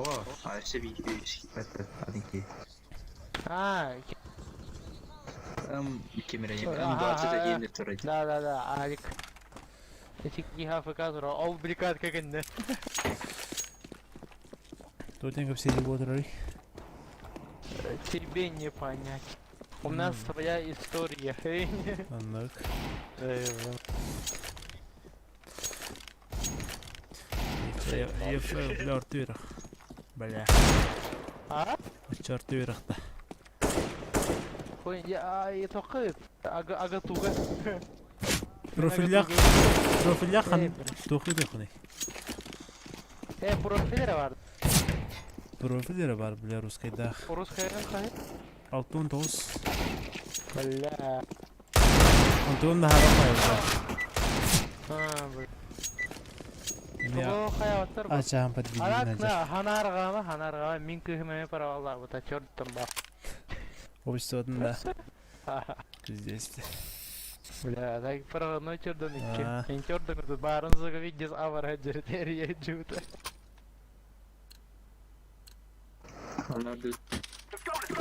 О, а все видишь. Это одни. А, Кемерение. Базы да ени турайды. да, алик. Эти гигафикатор, ол бликат кегенде. Кто тебя все работали? Тебе не понять. У нас своя история. Anladık. Flört yürek. Böyle. А? Çört yürek de. Ой, я يتوقف. أقطوغا. Profilyak han toxuydu xuni. Profilere var. Profilere var bile ruskayda. Ruskaydan kahit. Altın toz. Balla. Altın da hava Ha, bu. Ya. Bu hayatlar bu. Açağım pat bildiğin Alakna hanargama min kıhmeme para vallahi bu da çördüm bak. O işte odun da. Здесь. Бля, так парано чёрдон икки. Ин чёрдон тут барынзыгы видес авар хаджер терия джута.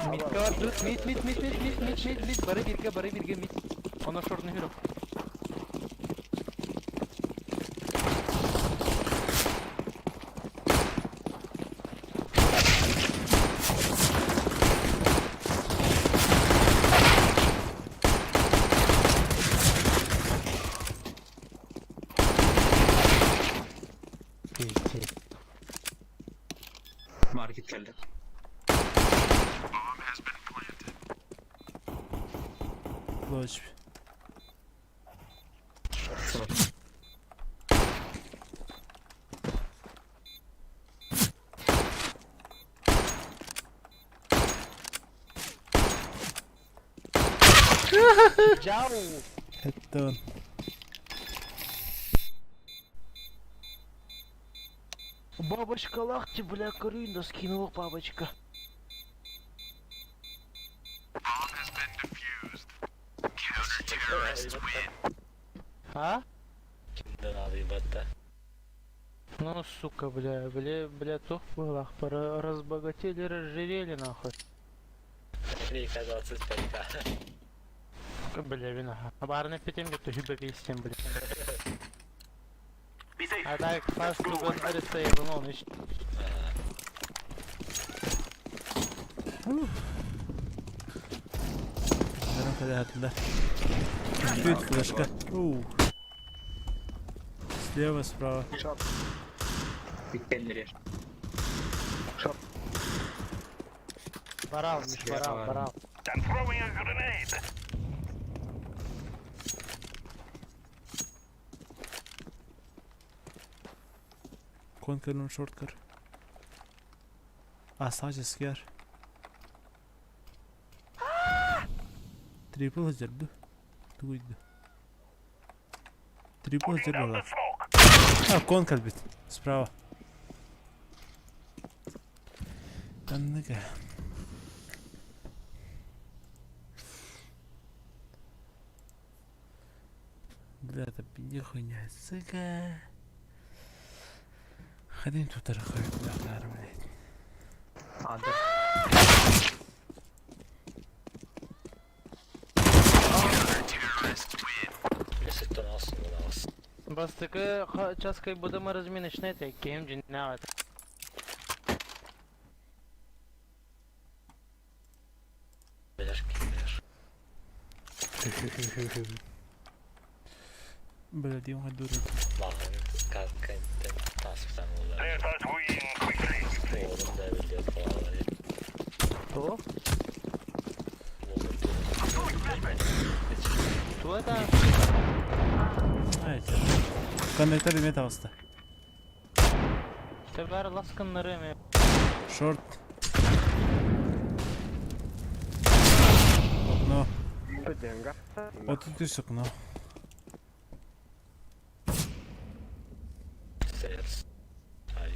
Мид кавар тут, мид, бары бирге мид. Она шорный хиро. Market geldi. Loş. Ciao. Etton. Бабочка лахти, бля, корюнда скинула бабочка. А? Kimden alayım hatta? Ну, сука, бля, тух было, разбогатели, разжирели, нахуй. Рейка 25к. Бля, вина. Барны питем, где-то хюбовистем, бля. А так, фаст туган арестейбл, он еще. Зарам федатында. Чуть флешка. Слева, справа. Биткен режь. Барал, Миш, барал. I'm throwing a grenade. Кон кырын шорт кыр. Асажы скер. Трипл hazırdı. Duydu. Трипл hazır var. Ha, кон kalbit. Справа. Anladık. Бля, это нихуя, сука. Ходим тут рахуем, бля, блядь. Андер. Если кто нас, у нас. Бас така часткой будем разминочной, так кем джиннават. Bilir kimler. Бля, дим гадуру. Bakın kalkınten tasıftan olur. Let us win quickly. Oğlum da biliyor falan. Кто? Oğlum Кто это? Hayır. Konnektör bir meta bastı. Тебя ласканнарыми. Short. Окно. Отут окно. ses. Ay.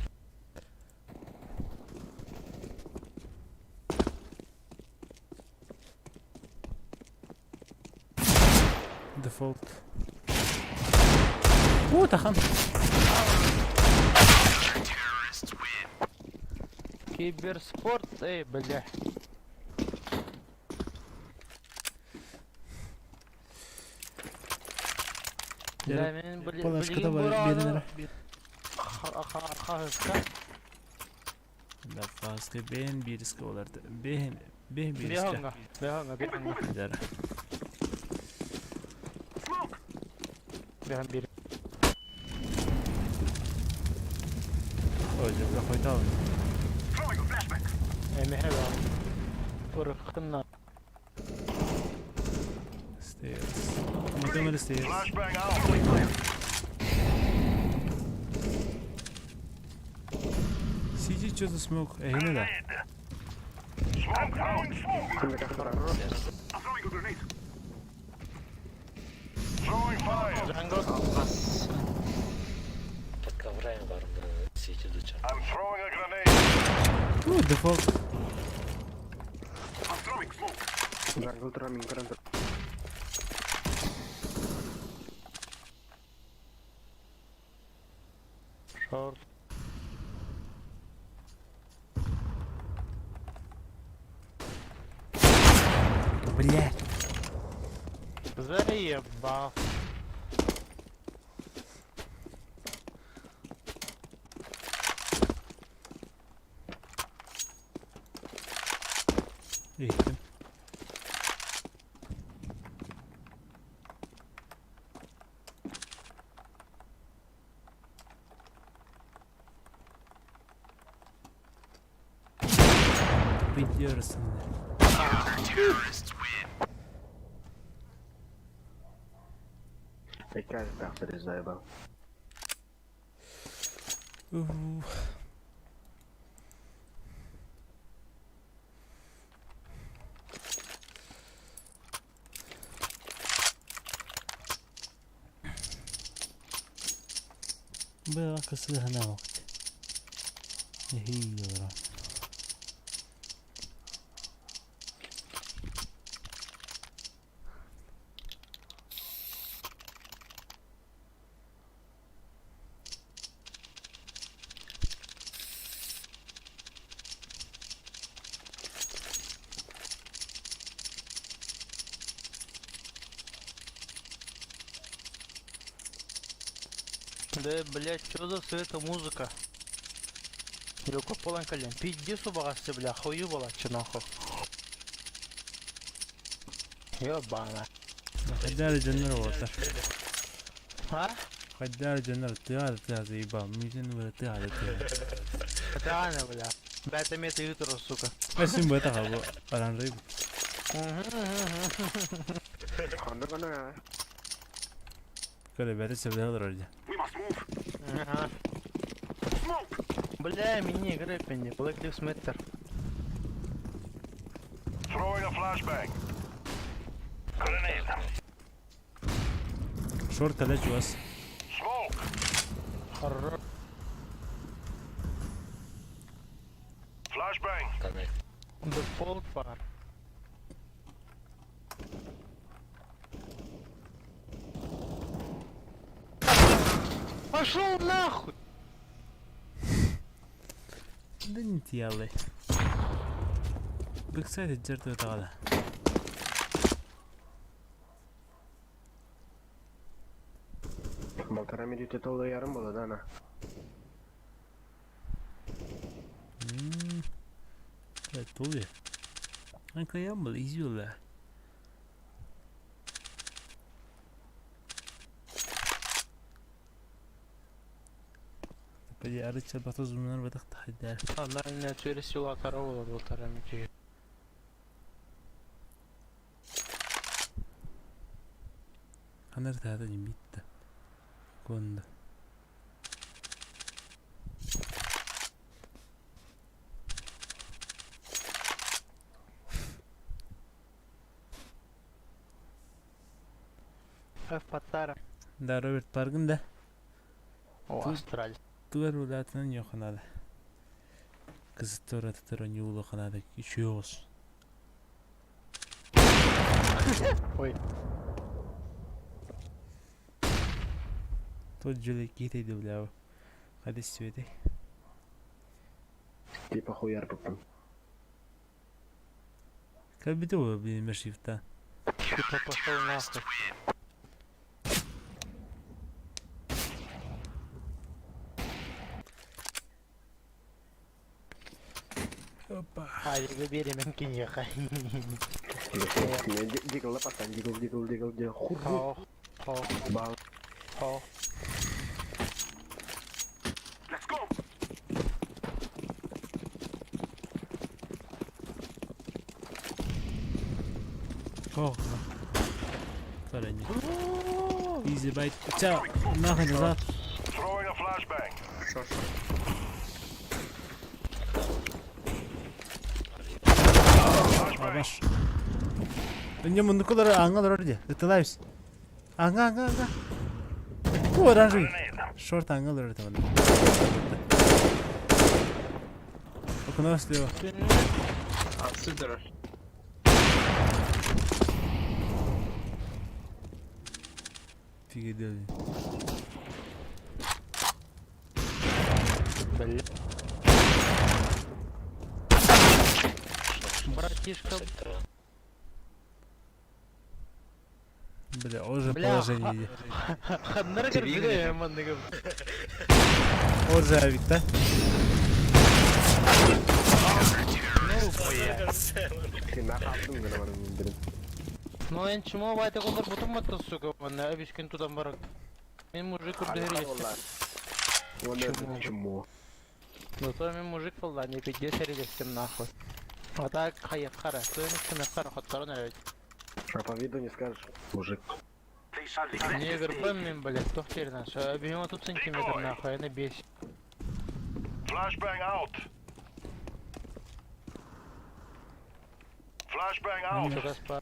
Default. Tahan. Киберспорт, бля. Бля, мен Палашкада беренер. Арқағызға. Да фаскы бен бириске оларды. Бен бириске. Беханға. Дара. Бехан бир. Ой, жабла қойтауын. Throwing a flashback. Әмеге Ұрыққынна. Stairs. Muhtemelen stairs. Flashbang out. CG что-то смог. Yine de. Smoke out. I'm throwing a grenade. Throwing fire. Jungle. Bas. Под коврами var mı? Сити дуча. I'm throwing a grenade. Oh, default. I'm throwing smoke. Short. Блядь. Заебал. Eğitim. Biliyoruz şimdi. Bakası hana vakti. İyi yavrum. Да, блядь, что за эта музыка? Люка поланкален. Пиздец убагасы, бля, хую была, че нахуй. Ёбана. Kadar canlar orada. А? Kadar canlar tığada zayiba. Müziğin böyle tığada. Это реально, бля. Да, это меты ютро, сука. Asim bu taha bu aran rayı. Böyle böyle sevdalar orada. We must move. Ага. Бля, мини грэппинни, Black Lives Matter. Throwing a flashbang. Grenade. Short kalaç was. Smoke. Horror. Flashbang. Connect. Default бар. Пошел нахуй! Да не тялы. Вы, кстати, жертвы тағада. Baltara medite tolda yarım boladı ana. Evet oluyor. Anka yanmalı izliyorlar. Tepede arıçlar batı zoomlar batık tahdidler. Она меня через села коровала полтора метра. Kanır tahta bitti. Kondu. F Patara. Da Robert Park'ın da О, Астраль. duvar ulatının yok kanada. Kızıttı orada tutar yolu kanada. Üşüyoruz. Ой. Тот же китайды бля. Hadi söyle. Типа хуяр попам. Как бы ты его, блин, шифта? Типа пошел нахуй. Опа. Айрга беремен кинеха. Дигл лопата, дигл. Хурру. Хау. Бал. Хау. Let's go. Ох. Парень. Изи байт. Ча, нахуй назад. Throwing a flashbang. Шорт. Абаш. Не, мы ну куда анга дороги? Это лайвс. Анга. О, оранжевый. Шорт анга дороги там. Окно слева. Отсюда. Фигидели. Бля. Братишка. Сектора. Бля, уже Бля, положение. Хаднаргар бля мандыгы. Уже авик-то. Ну бля. Сина хатым гына бар мен. Ну эн чмо вайта колдар бутум матта сука. Мана абишкен тудан барак. Мен мужик урдыгыр. Вот чему. Ну то мен мужик болла, не 50 середестим нахуй. А так хаяк хара. То я не хара хаттаран элебет. А по виду не скажешь, мужик. Не вербем мен, блядь, кто хтер наш. Объема тут сантиметр нахуй, я на бесит. Flashbang out. Flashbang out. Сейчас по...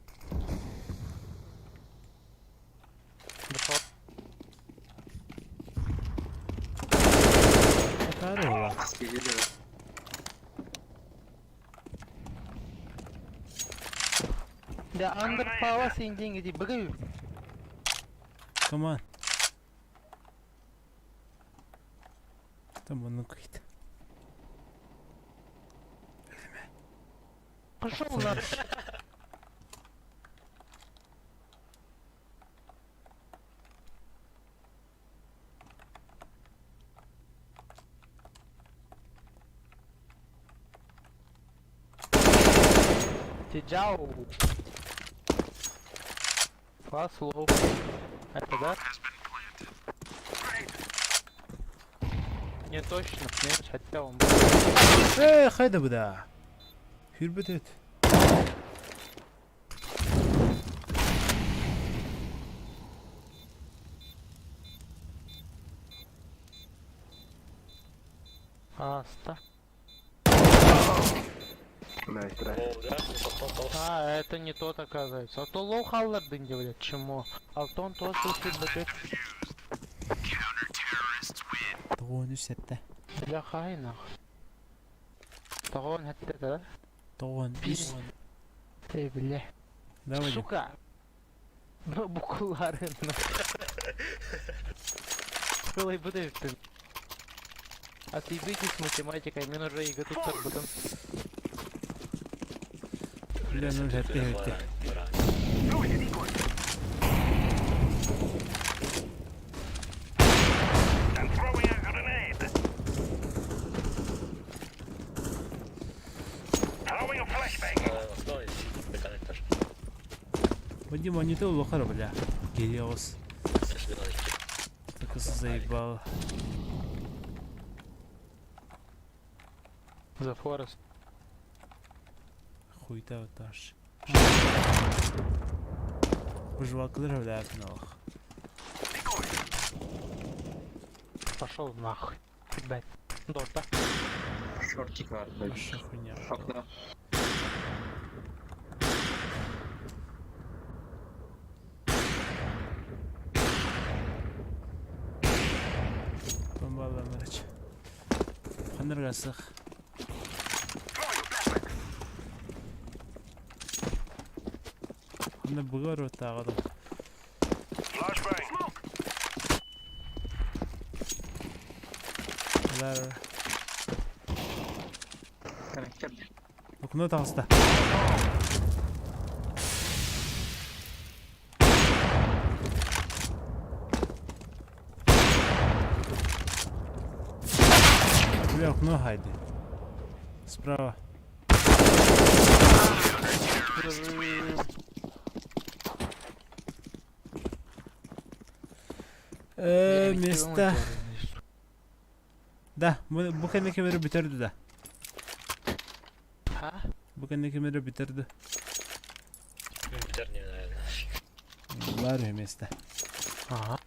Здорово. Скидили. Да, андер пава сен деньги ди бгы. Come on. Там он какой-то. Пошел на... TJAY. Фас лоу. Это да? Не точно, нет, хотя он... Хайда буда. Хюрбетет. Аста. Найс, О, да? Потом А, это не тот оказывается. А то лоу халлардын блядь, чему? Алтон то слушает бэкэт. Тогон үсетте. Бля хай нахуй. Тогон хатта да? Тогон. Пиз. Эй, бля. Давай. Сука. Ну, букулары. Было и будет. Отъебитесь с математикой, мне нужно и готов так потом. Бля, ну жертвы. And throwing a grenade. Throwing a flashbang. Основной коннектор. Вадим, а не ты лохара, бля. Гелиос. Сожалению. Так заебал. За Форест. Хуйта таш. Жваклер бля, нах. Пошел нахуй. Блять. Дота. Шортик var. Вообще хуйня. Окно. Бомбала мрач. Ханырга сых. Ханыр бугар отагады. Flashbang. Лар. Connected. Okunu tağısta. Бля, окно хайди. Справа. Места. Да, bu kendine biri bitirdi de. Ha? Bu kendine biri bitirdi. Biter не, наверное. Var ya места. Ага.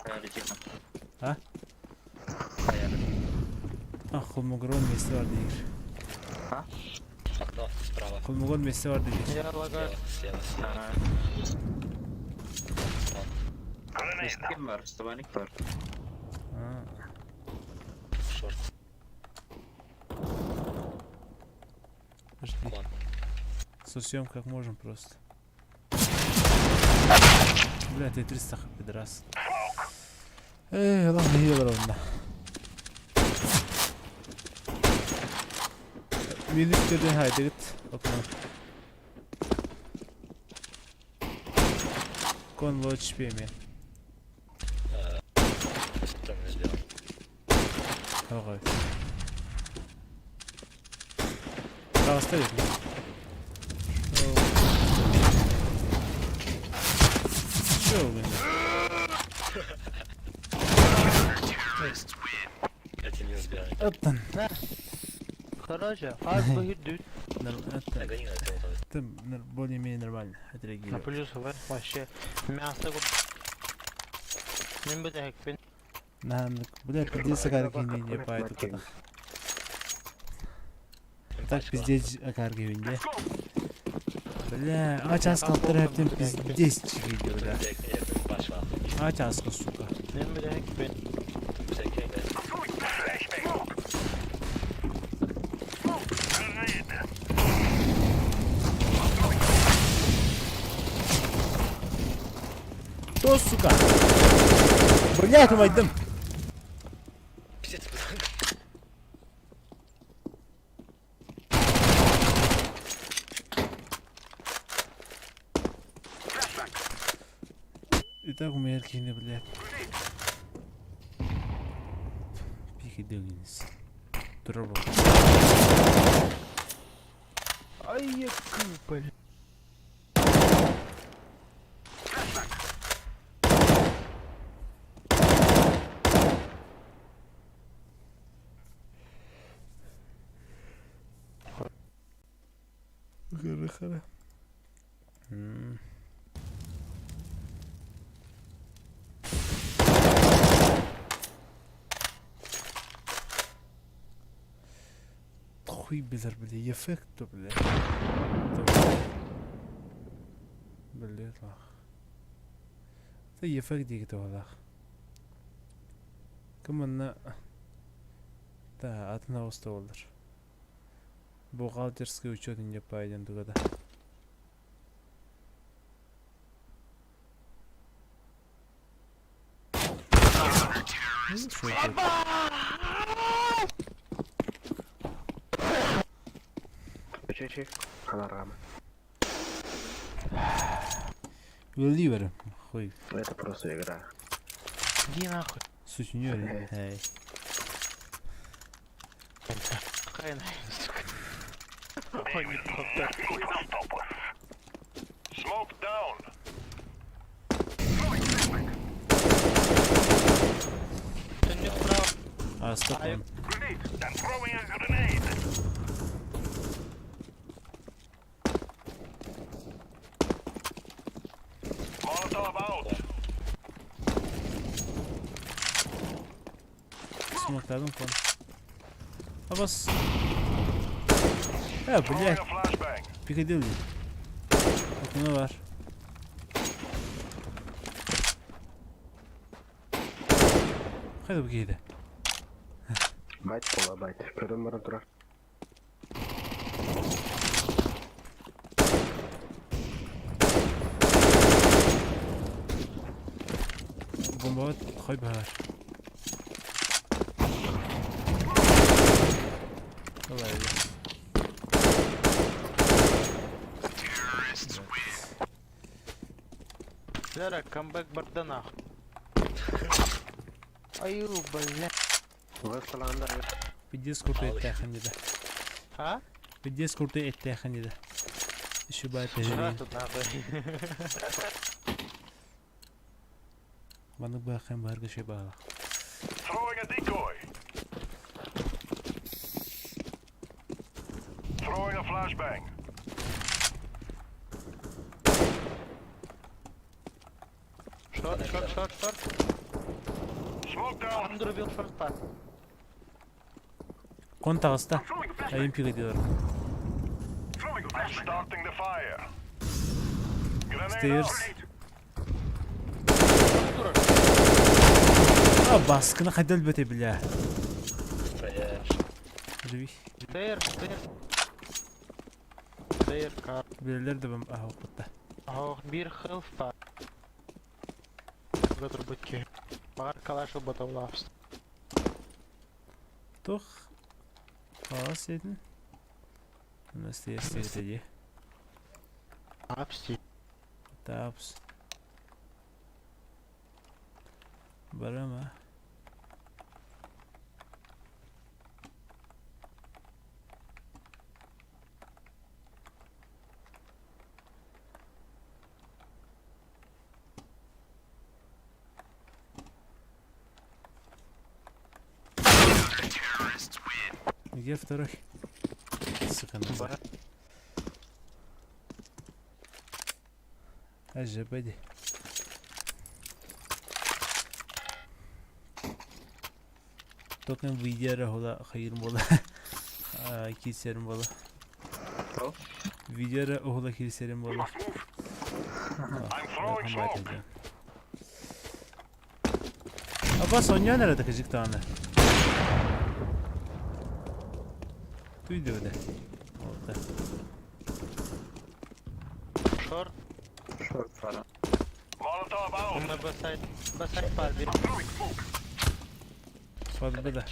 Hayal ediyorum. Ha? Hayal ediyorum. Ah, Kulmugron mesle var değil. Окно справа. Kulmugron mesle var değil. Я лагаю. Слева, слева. Aha. Meskim var, Stavanik var. Ha. Шорт. Подожди. Кон. Сосем как можем просто. Бля, ты 300 пидорас. Эй, ладно, не ровно. Minus dedin haydi git. Okuma. Kon load şüpheyim. Что мне сделал? Давай. Просто видно. Что у меня? Эти не сбирали. Оттан. Короче, аз бахи дють. Нагони на этого. Это более-менее нормально. На Отреагировал. плюсове вообще. Мясо вот. Не буде як пин. Бля, пиздец, акарги не поэтому когда. Так пиздец, акарги винде. Бля, ач аскалтыр hepten пиздец çıkıyor bля. Пошла. Aç askı suka. Не буде як пин. Всякие, да. Что, сука? Блять, умайдым. Пиздец. Итак, у меня эркейни, блядь. Пики делинис. Дробо. Ай, який, блядь. Хара-хара. Хуй безар, бля, эффект, бля. Блядь, лах. Это эффект дигит лах. Кымына... Да, атына оста олар. Бухгалтерский учет не пойден туда. Чей-чей. Панорама. Вливер, хуй. Это просто игра. Иди нахуй. Сутенёр, эй. Какая нахуй, сука. Ой, не правда. Smoke down. Ты не прав. А, стоп. Ай. Grenade. I'm throwing a grenade. Molotov out. Смоктадым кон. А бас. Throwing Блядь, a flashbang. Пикадилли. Окно var. Haydi bu giydi. Байт пола байт. Көрдім бара тұрар. Bomba var, koy bahar. Kolay öyle. Лера, камбэк бардана. Аю, бля. Высыл анда. Bir Discord'u ettiyken de. Ha? Bir Discord'u ettiyken de. Şu bayat Что tecrübe. тут нахуй? Bana bakayım başka şey bağla. Throwing a decoy. Throwing a flashbang. Шорт. Smoke down. Андер убил шорта. Kontağısta. Ayın pik ediyorum. I'm starting the fire. Grenade Stairs. out. Aa baskını kadel bete bile. Стояр. Rüvi. Дейр кар. Birileri de ben aha okutta. Ах, бир хелфа. Götür bütke. Bağır kalaşı batavlafs. Toch. Ağız edin. Nasıl stairs dedi. Апсти. Taps. Barama. Где второй? Сука, назад. Ajabadi. Token video راه خیر مولا کی سرم مولا video راه کی سرم مولا I'm throwing smoke. Abbas oynayan nerede kızık tane? Duydu öyle. Orada. Шорт. Short falan. Molotov out. Он на басайт парби. Fazla da.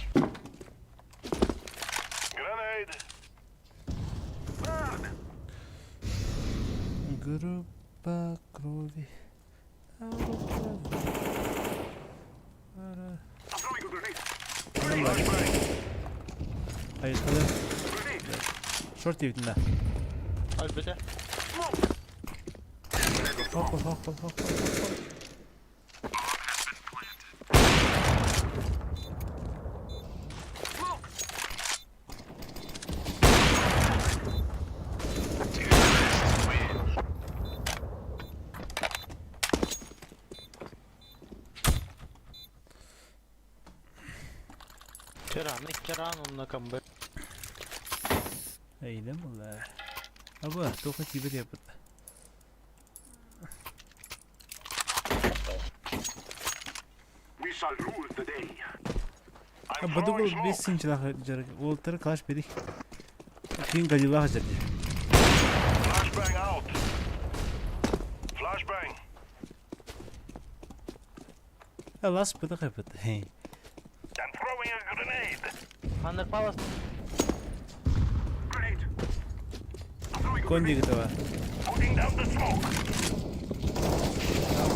Grenade. Grupa krovi. Hayır kalır. Short yiğitinde. Albete. Hop. Керан onunla камбэк. Öyle mi ulan? Ama toka kibir yapıp. We shall rule the day. I'm Ha badu throwing bu bir smoke. sinçilah jarak. Volter kaç beri. King galiba jarak. Flashbang out. Flashbang. Ya las bada kapıt. Hey. I'm throwing a grenade. Under palace. Grenade. Kondi gita var. Putting down the smoke.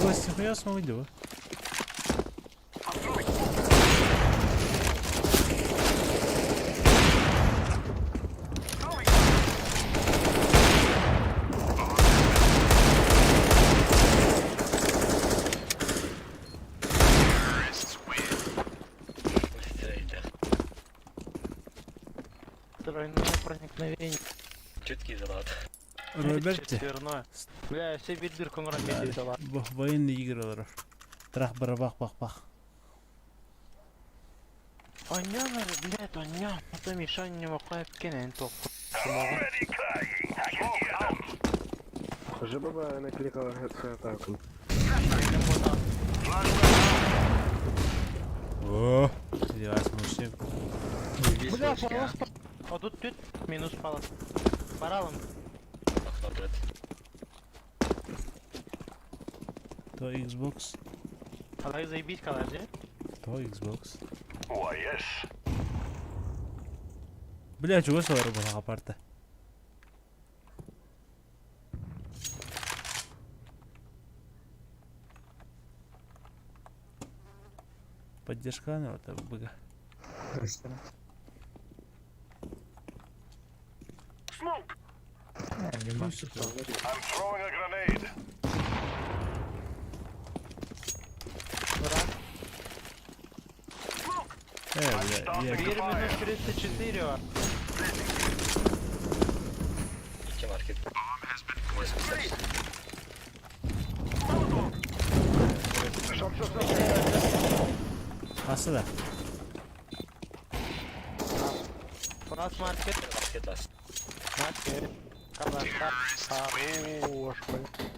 Bu istihdam mı video? I'm throwing. Быстрее. Тройное проникновение. Чуткий залад. Robert. Четверное. Бля, все бирдир конгра меди дала. Bu bayın iyi giriyorlar. Trak bara bak. Анянар, блядь, аня. Это мишань мақайып кенен тоқ. Already crying. Smoke out. Уже баба накликала атаку. Flashbang О. Я смущен. Бля, палас. А тут минус палас. Баралым. Окно пред. То Xbox. Қалай заебись қалай же? То Xbox. out. Why, yes. Бля, чего свару была апарта? Поддержка, ну, это быга. Smoke! Нема. I'm throwing a grenade. Бля, я... 4 минус 34. İki market. Nasıl da? Фраз маркет. Market last. Маркет. Кабака. Хорош, блядь.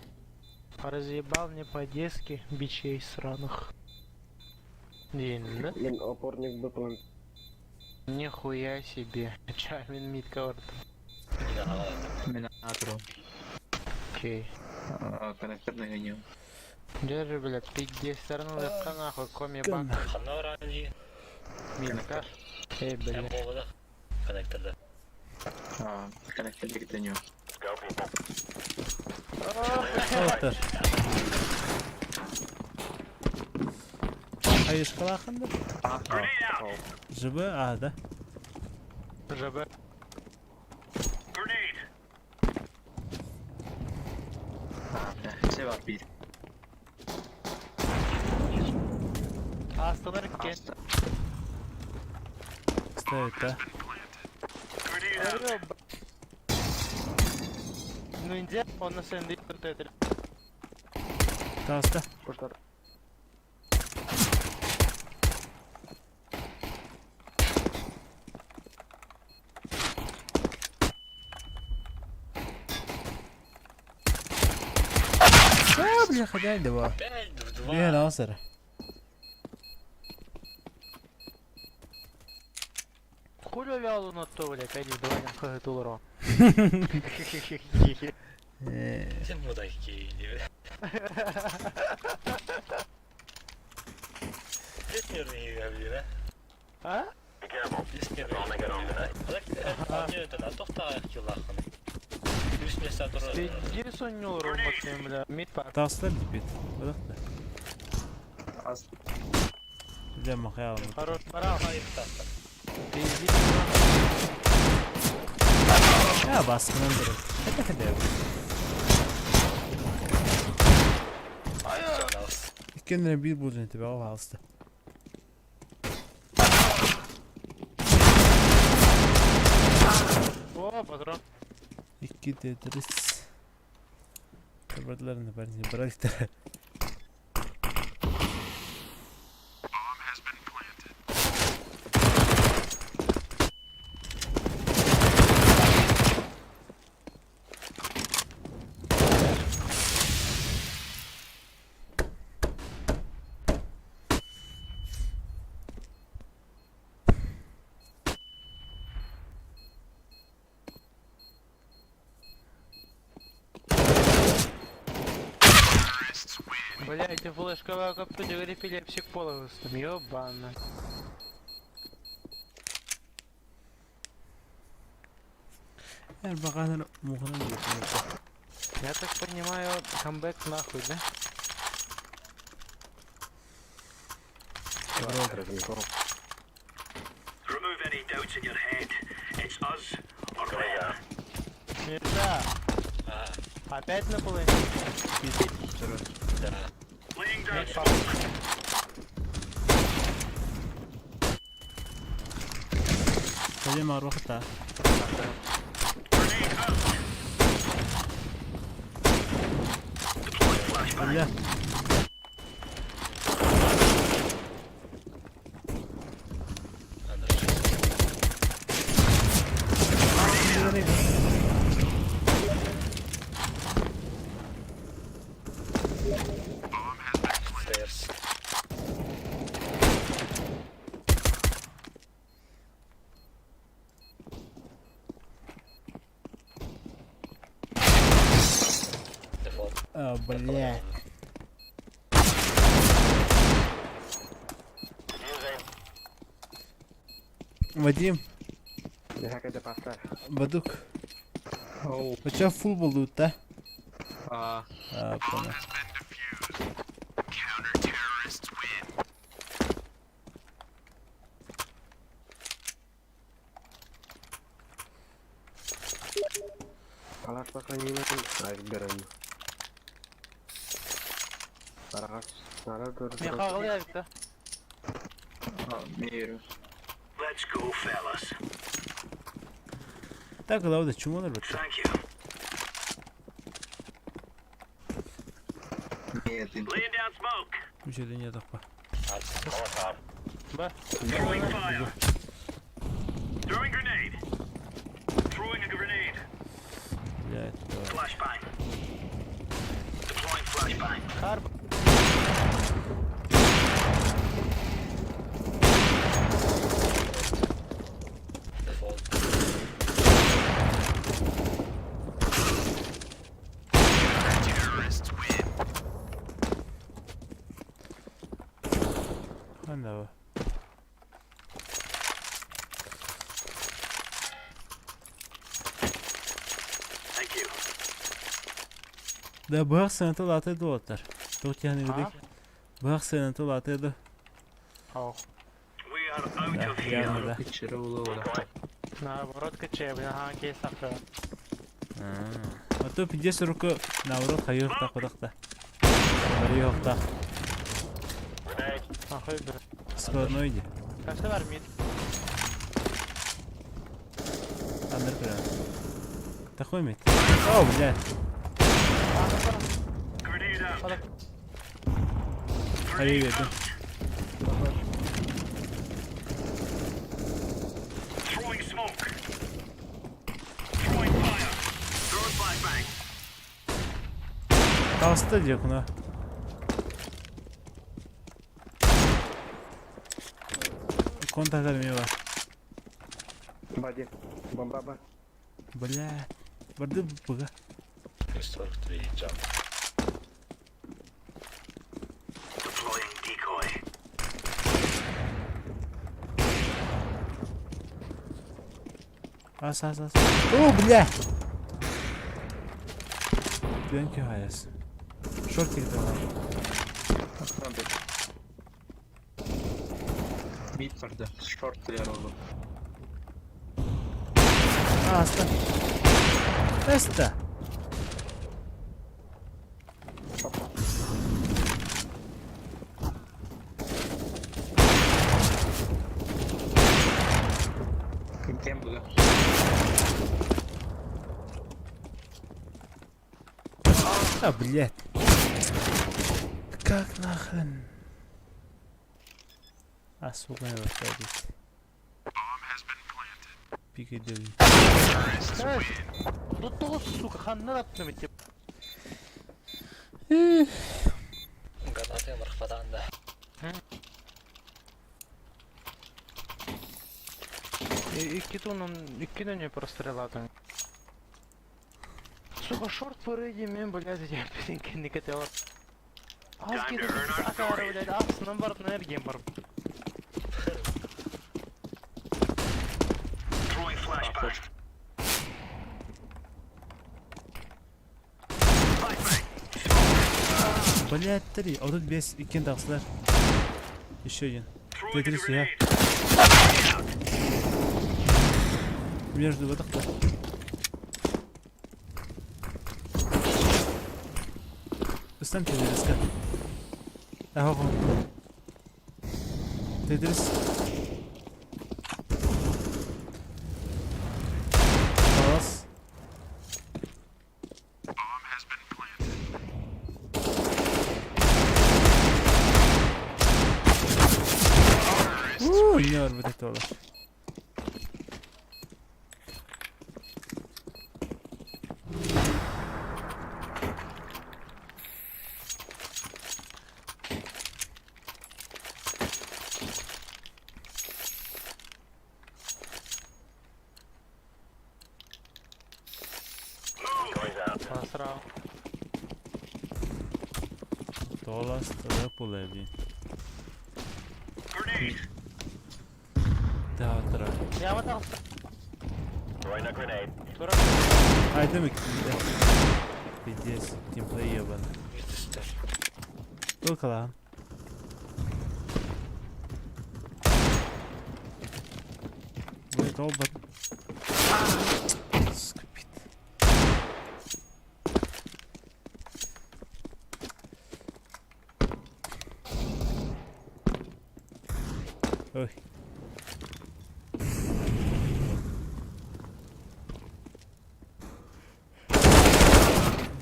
Разъебал мне по-детски бичей сраных. День, да? Мен опорник быпылын. Нихуя себе. Чамин мид кавард. Yine havalar. Мен атро. Окей. Коннекторный гоню. Держи, блядь, 50 сторон легко нахуй, коми бак, Kanlı öğrenci. мидка. Эй, Hem блядь. ovada. Konektörde. Коннекторный гоню. Go people. Otur. Hayır, kalakında. Grenade out. Жб, а, да? ЖБ. Grenade. Бля, все var bir. Астанар кен. Hasta. Ставит, да? Grenade out. Ну, Индия, он на сэнди, тут это. Таста. Бля, хозяин, два. Ben durdu Не, var. насыр. Хули вяло на то, блядь, пойди, давай нам хэ тулро. Sen bu da hikayeyi. Bilmiyorum iyi galiba. А? Be careful. Bilmiyorum. Tohta ayak yıllakın. Üst mesela durur. Иди соннул роботами, бля. Мид пак. Таста бит. Вот да. Az. Бля, махаялım. Хорош, пора. Hayır tahta. Ты иди. Ya baskının durun. Hadi hadi. Kendine bir bulacaksın tabi o hasta. О, патрон. İki Tetris. Kabartlarını bence bıraktı. Бля, эти флешковые каптури вылепили психполовым, ёбана. Yani bakalım muhana gidiyor. Я так понимаю, камбэк нахуй, да? Remove any doubts in your head. It's us or them. Нельзя. Опять на половине? Laying down Нет, smoke. Pode uma roca tá. Grenade out. Deploy flashbang. Olha. Stairs. Default. А, бля. Using. Вадим, Deja de pasar. Baduk. Оу. Бача фул болду да? А, Понял. Alas bakın yine iceberg. Araç. Nara dur. Мен қағылайық та. мейрі. Let's go, fellas. Так, лауда чумалар бача. Thank you. Мейрдің. Laying down smoke. Мишеде не тапа. Ба. Throwing fire. Throwing grenade. Throwing a grenade. Блядь. Flashbang. Deploying flashbang. Қар. Default. Anda. Thank you. Да бах сенто лате доллар. Тут я не видик. А? Бах сенто лате до. Ау. We are out Да, of here. явно да. Кичері ұлы одақты. Наоборот, качай, блин, ага, кейс ақы. А то 50 рука наоборот хайыр так кудакта. Yok da. Ахой бір. Складно иди. Қашта бар мид? Андер прям. Такой мид. О, блядь. Grenade out. Қалай? Hayır verdim. Throwing smoke. Throwing fire. Throwing flashbang. Kastı diyor buna. Kontak vermiyor var. Body. Bomba bak. Блядь. Vardı bu bıga. 43 jump. Deploying decoy. As. Oh, блядь. Dön ki hayas. Short çekti bana. Мид тұрды. Шорт тілер олы. Asta. Esta. Кем бұғы? А, блядь. Как нахрен? А, сука, не выходит. Пикай дави. Ну то, сука, ханна атны мектеп. Гранаты мархвадан да. Iki не простреладың. Сука, шорт përëgji мен, блядь, я не кетел. Аз кетел, акары, блядь, асынан барып, энергиям барып. Throwing flashbang. Блядь, 3. А тут без иккен тақсылар. Еще один. Throwing a Тетрис я. grenade. Между выдохта. Üstten Tetrис gel. Aha bu. Tetris. Palas. Yine var bu tekrar. Насрал. Tolas, тогда полеви. Grenade. Театра. Я вот так. Throwing a grenade. Айда мик. Пиздец, тимплей ебаный. Жетістер. Только ладно. Ой, робот. Сука, пит. Ой.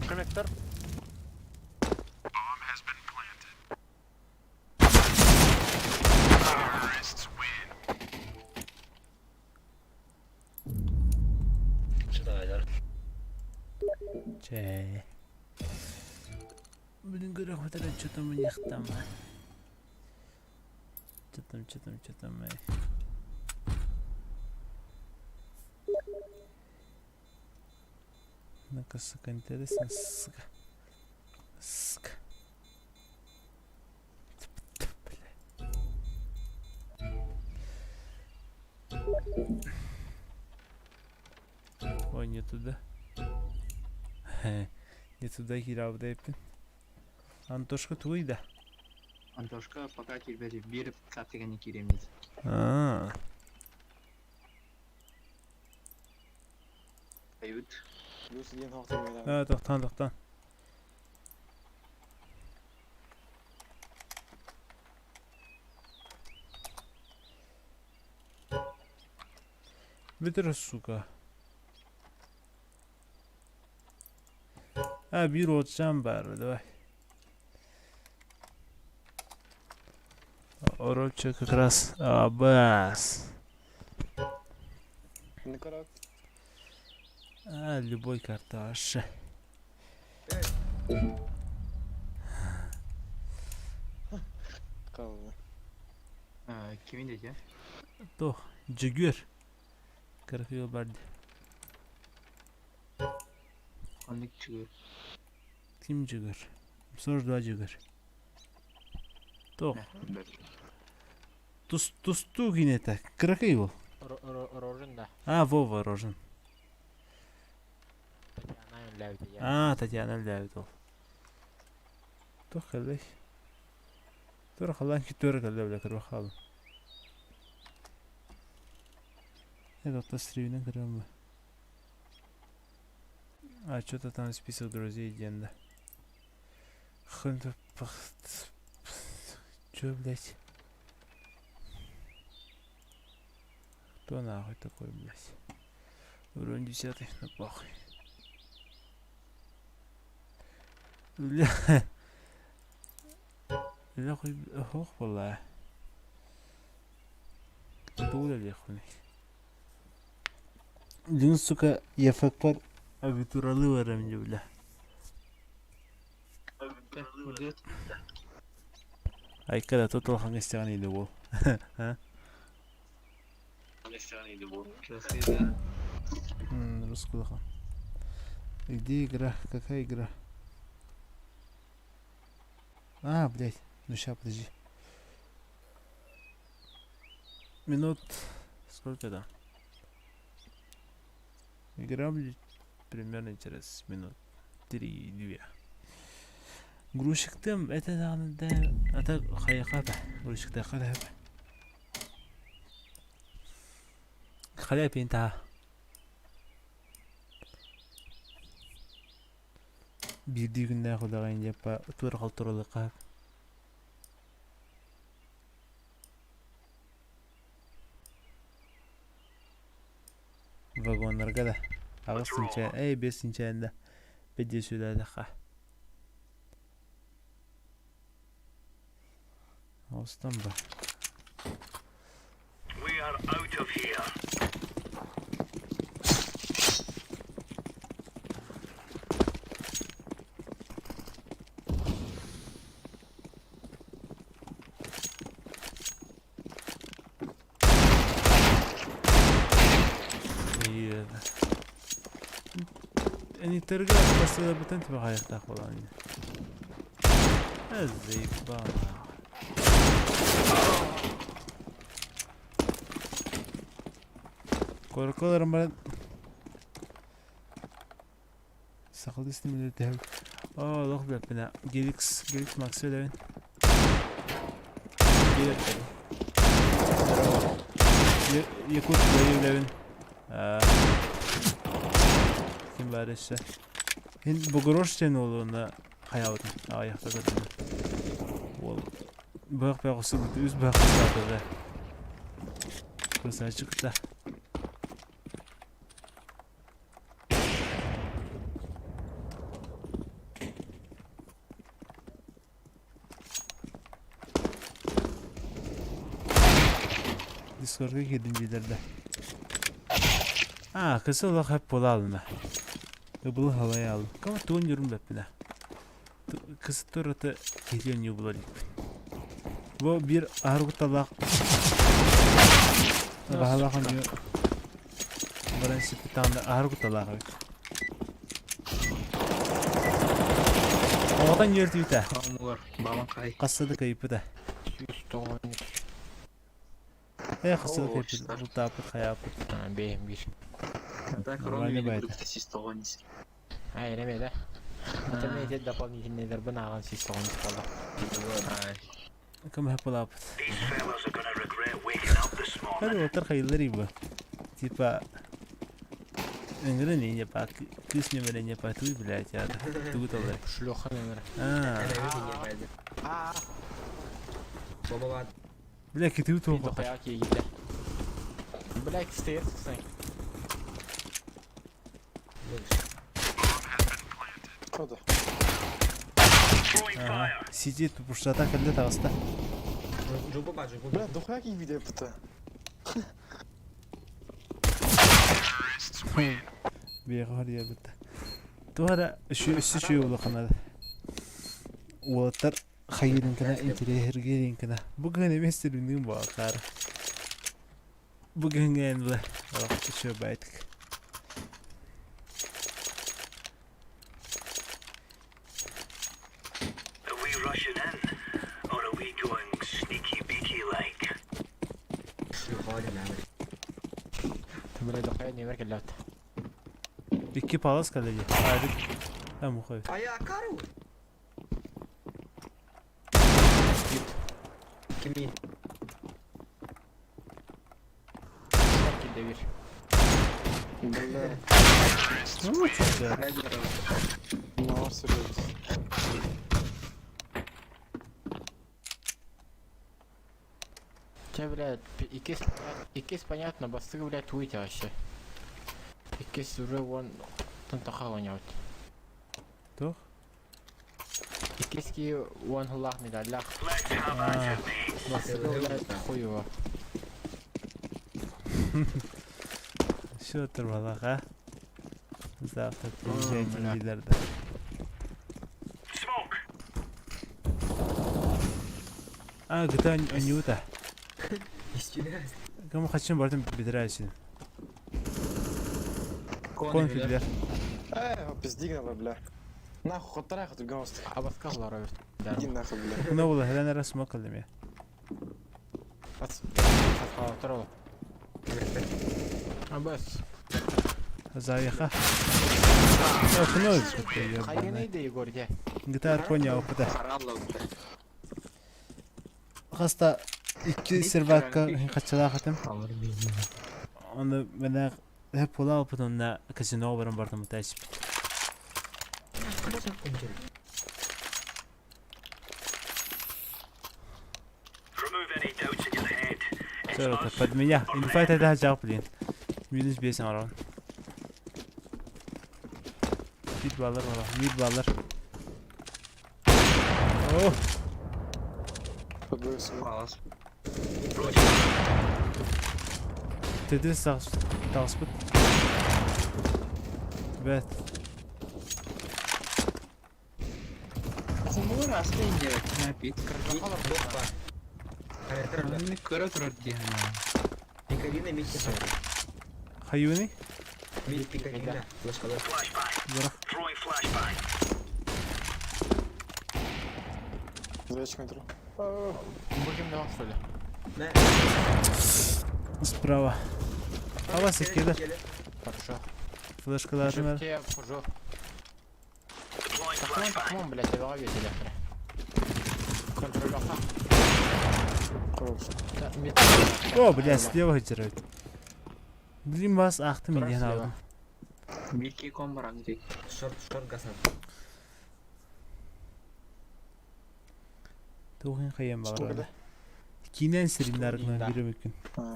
Коннектор. Шыдайдар. Че. Блин, говорю, хватает, что там у них там. Что там, эй. Ну-ка, сука, интересно, сука. Сука. Ой, не туда. Не туда кирав дейпин. Антошка твой да. Антошка пока кирбери бир катыга не киремейді. Айбыт. Тоқтан. Бітір, сука. Bir отчам бар, давай. Оробчик как раз. Бас. Любой карташ. Kimin dedi? То, Джигер. 40 yıl vardı. Anlık çıkıyor. Kim Джигер? 42 Джигер. То. Тусту yine так. 40 yıl. Рожен, да. Вова Рожен. Татьяна Лявит ол. То қалай. Тора қалан ки тора қалай бля кіріп қалым. Это стриминг грамма. Что-то там список друзей Денда. Чё, блядь? Кто нахуй такой, блядь? Уровень 10, ну похуй. Бля. Бля, хуй, ох, бля. Дуля ли хуй? Дин, сука, яфак пар абитуралы var hem bля. Ay kada тут лохан истяган иди бол. Русский лохан. Где игра? Какая игра? Блядь. Ну ща, подожди. Минут... Сколько там? Игра будет примерно через минут 3-2. Грузчиктем это да, это хаяхата. Грузчикте хаяхата. Халяй пинта. Бирди күндә худаган япа тур калтырылыкка. Вагонларга да. Агысынча, бесинче анда. Беде сүләдәха. Остан ба. We are out of here. Они ترجع بس بتنتبه هاي تاخذ عني. الزيبا. Korkularım ben Сахалыы стримлер дэв. Лох бэпна. Gelix Max ödevin. Yakut ödevin. Kim var işte? Bu groşten olduğunda hayatım ayakta da. Ol. Bak usul üz bak da. Kısa çıktı. Discord'a girdim bildirdi. Kısa olarak hep bola alma. Bunu havaya aldım. Ama dönüyorum hep bir de. Kısa turata geliyor new bulalım. Bu bir argıtalak. Bahala kanıyor. Buranın sepetanda argıtalak. Oradan yürüdü bir de. Hamur, bamakay. Kasadı kayıpı da. 190. Kasadı kayıpı da. Bu tapıt hayapıt. Benim bir. Так, Нормально ровно байт. 600. Hayır emede. Otomatik дополнительный бынаган системы болду. Kım hep olapıt. These fellas are gonna regret waking up this morning. Hadi otur hayırları bu. Tipa İngilizce yapar, kısmı veren yapar, tuğ bile açar. Tuğ da olur. Шлюха номер. Bile ki tuğ tuğ До bakar. хаяки gitti. Блять, стоит, кстати. Throwing fire. Сидит пушата когда таста. Бля, до хуя их видео пыта. Bir var ya bitti. Tuğra şu yolu kanadı. Ulatlar hayırın kana intire hergelin kana. Bugün emestirin bakar. Bugün genelde. Bak şu baytık. Are we rushing in? Or are we going sneaky beaky like? Блять, до хая номер келет. İki palas kaleci. Hayır. Tamam koy. Gitti bir. Çok güzel. Ну, серьезно. Че, блядь, икис понятно, басты, блядь, твитя вообще. Икис уже вон тантаха гоняют. Doch. Икиски вон лах не дал лах. Let's have at it, mates. Басты, блядь, хуево. Şu otur valla ha. Zaten TJAY giderdi. Smoke. Gıda önüyor da. Kamu kaçın vardım bitirersin. Konfigler. Пиздигнала, бля. Нахуй, хоть трахай, тут галстук. А баскалар öyle. Иди нахуй, бля. Ne oldu? Helen arası mı kaldım ya? Второго. А бас. Zayıha. Yok ne oldu? Hayır neydi Igor ya? Gitar konya okuda. Haralla usta. Hasta iki sirvaka kaçala hatım. Onu bana hep ola opudunda kasino varım bardım taşıp. Remove any doubts in your head. It's Şöyle us. tepedmiye. İnfayt ede cevap bilin. Minus bir sen aran. Mid bağlar valla. Mid bağlar. Oh. Подбросил. Palas. Tedris tasbıt. Evet. Hamur aslında indirek. Ne yapayım? Ne kırık kırık diye. Hayuni. Flashbang. Bırak. Throwing flashbang. Зайчик метро. Будем давай что ли? Справа. Hava sekirde. Хорошо. Flaşkalar var. Тебе хожу. Tamam блядь, тебе авиа телефон. Контроль оха. О, бля, слева жирает. Блин, бас ахты мен алдым. Мидке комбаран дей. Шорт гасан. Тоғын қайын бағырады. Кинен сиринларынан бiri mümkün.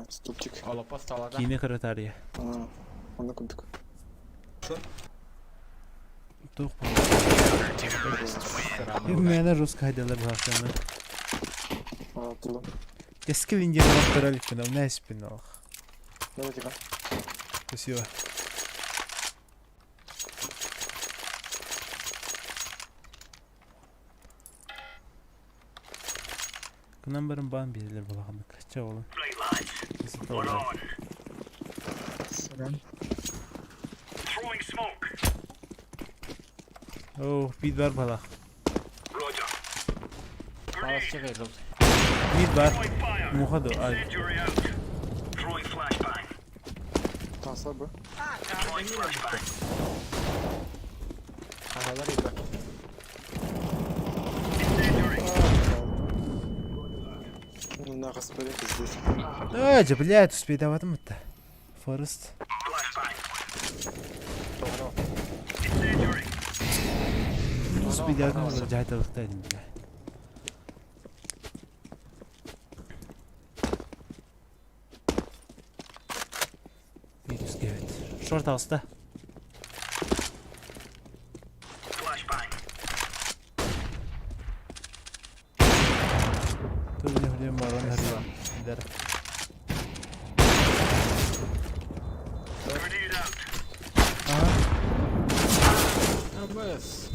Ступчик. Алапа сталада. Kine kırıtarıya. Onu kurduk. Тоқ Мені рус кайдалар бақшаны. Atıldım. Eski linge bak karalik final, ne espin ol. Давайте-ка. Спасибо. Kınan barın ban biriler balağını kaçça oğlum. Right, lads. We're on. Selam. Throwing smoke. Oh, bid var balak. Roger. Palas çıkıyor. Bid var. Throwing fire. Muha da ay. Incendiary out. Throwing flashbang. Kalsa bu. Throwing flashbang. Kafalar iyi. Нахас порядок здесь. Acı блядь, успей даватым это. Forest. Flashbang. Doğru. Incendiary. Успей даватым жайталықтайдым бля. Virüs evet. Short house'da. Flashbang. Hürriyem bağlan hürriyem. Gider. Grenade out. Aha. Abes.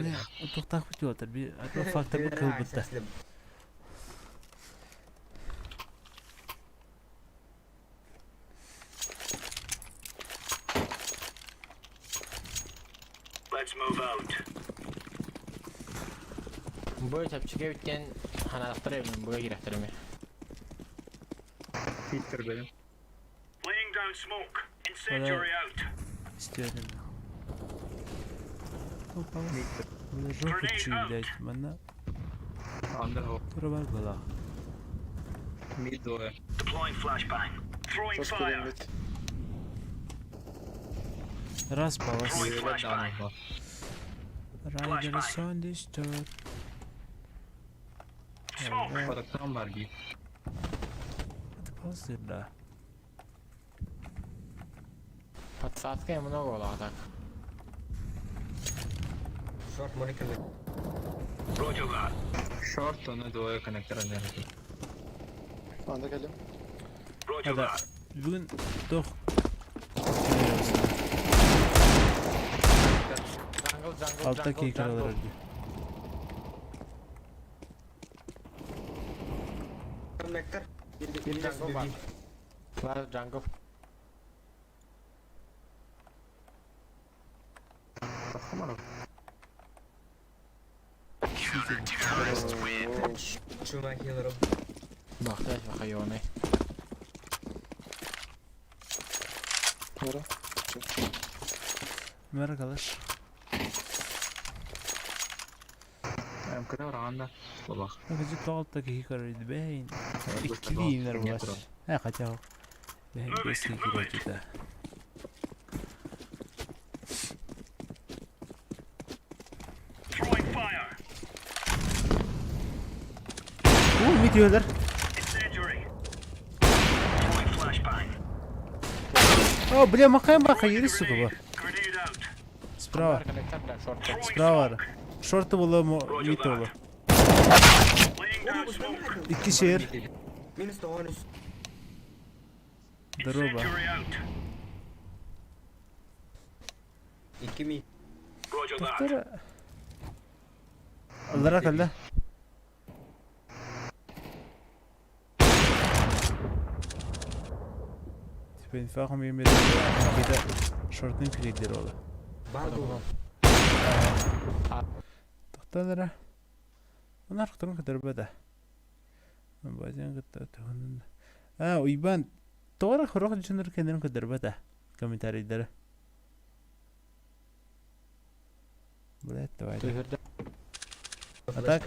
Bля, to'xtab ketyaptir. Bir atrofda bir qil bitta. Let's move out. Bu çapçıga bitken hanaqtırayım, buga girəxtirəm. Filtre benim. Laying down smoke. Incendiary out. İstiyorum. Hoppa. Böyle çok uçuyor blядь. Bana Under o. tura var bala. Mid o. Deploying flashbang. Throwing Çok fire. kırılmış. Ras balas. Throwing Böyle flashbang. dağınık var. Rider son disturb. Smoke. Kodaktan var bir. Hadi pause da. Подсадка ему много было, а так. Short Monica. Roger that. Short onu doğuya connector ederim. Anda geldim. Roger Hadi. that. Bugün doch. Alttaki karalar öldü. Connector. Bir jungle var. Var jungle. Ooo. Baktı hayvanı. Nere? Merhaba arkadaş. Benim kadar anda. Bak. Bakıcı alttaki kararıydı beyin. İkili inler var. Ha kaça o. Ben eski kiracı da. Throwing fire. Mid diyorlar. Incendiary. Throwing flashbang. Bля, makayım bak yeri su bu. Grenade out. Sprava. Connector bilen short. Throwing Sprava var. smoke. Short'u bulu mu mid bulu. Laying down smoke. İki şehir. Дорога. Incendiary out. Roger that. Doktora. Allara kaldı. Ben fahim yemedim. Keda short'un pilekleri oldu. Tanrı. Bunlar kıtırın kadar bada. Bazen kıtır tuhunun. Uyban. Doğru kurak düşünür kendini kadar bada. Komentarları. Buraya da Tühürde. Atak.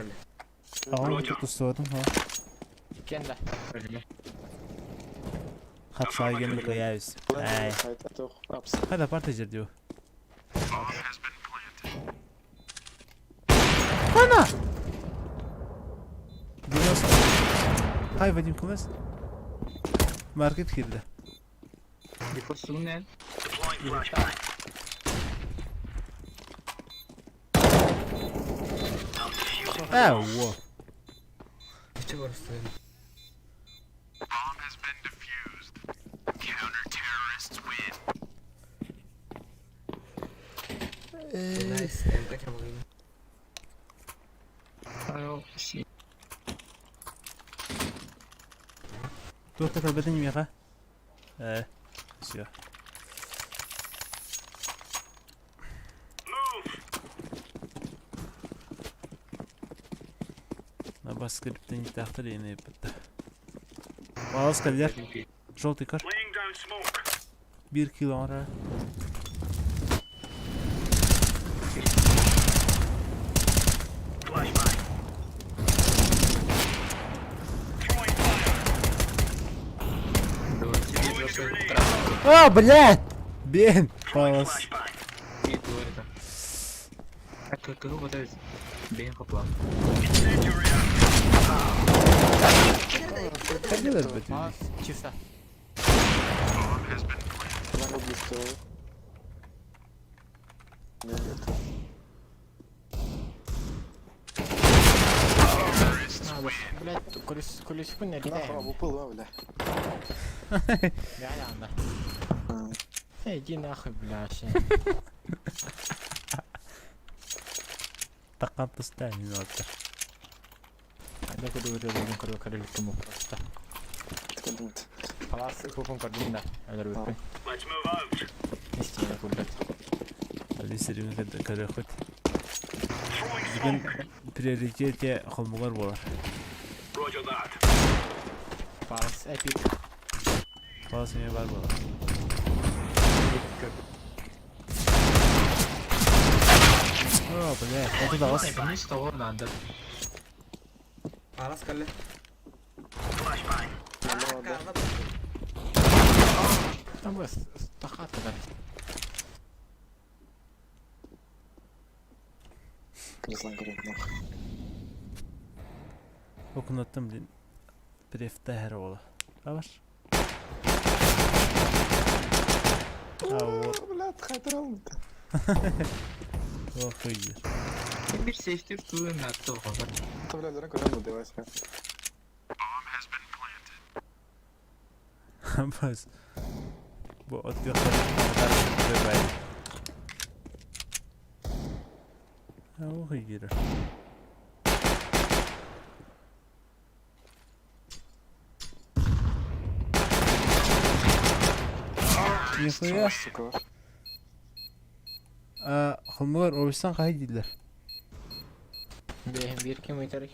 Ağam tutusturdum ha. Kende. Hat saygını koyarız. Ay. Hayta toch, abs. Hadi partajır diyor. Ana! Biraz. Hay Vadim kılmaz. Market girdi. Bir kursulun ne? Deploying flashbang. Wow. İşte burası. Bomb has been defused. Counter-terrorists win. Nice. Elde kamalıyım. Ayo. Şey. Dur tekrar bedenim ya. Siyah. На баскрипте не тахтар и не пытта. Балас калер. Желтый кар. Laying down smoke. 1 kilometre. Flashbang. Throwing fire. Блядь! Бен! Throwing Балас. flashbang. İyi doğru da. Kırkını kodayız. Beyin kapılan. Incendiary out. Хай да бе. Чисто. Bomb has been planted. Я люблю вторую. Нет, это. Надо, блядь, колесику не Нахуй, летаем. упыл, бля. Реально. Иди нахуй, бля, вообще. Такан тустай минута. Ada kudu kudu kamu просто. خلاص كوفون كردنا على الويب. Let's move out. نستنى كله. Ali sürümü kadar kut. Throwing Bugün smoke. priorite холмугар болар. Roger that. Pass epic. Балас еме бар болар. Блядь, это да вас. Ne işte oradandı. Aras kalle. Flashbang. Там бس тахат да. Не знаю, говорит, нахуй. Okunattım din. Prefte her ola. Var. Блядь, хайтрал. O hayır. Bir safety tuğun attı o kadar. Это, блядь, дурак, уже буду делать. Bomb has been planted. Bas. Bu atıyor kadar böyle. O hayır. Nihaya. Сука. Холмугар Oğuzhan kayı değiller. Bir kilometre.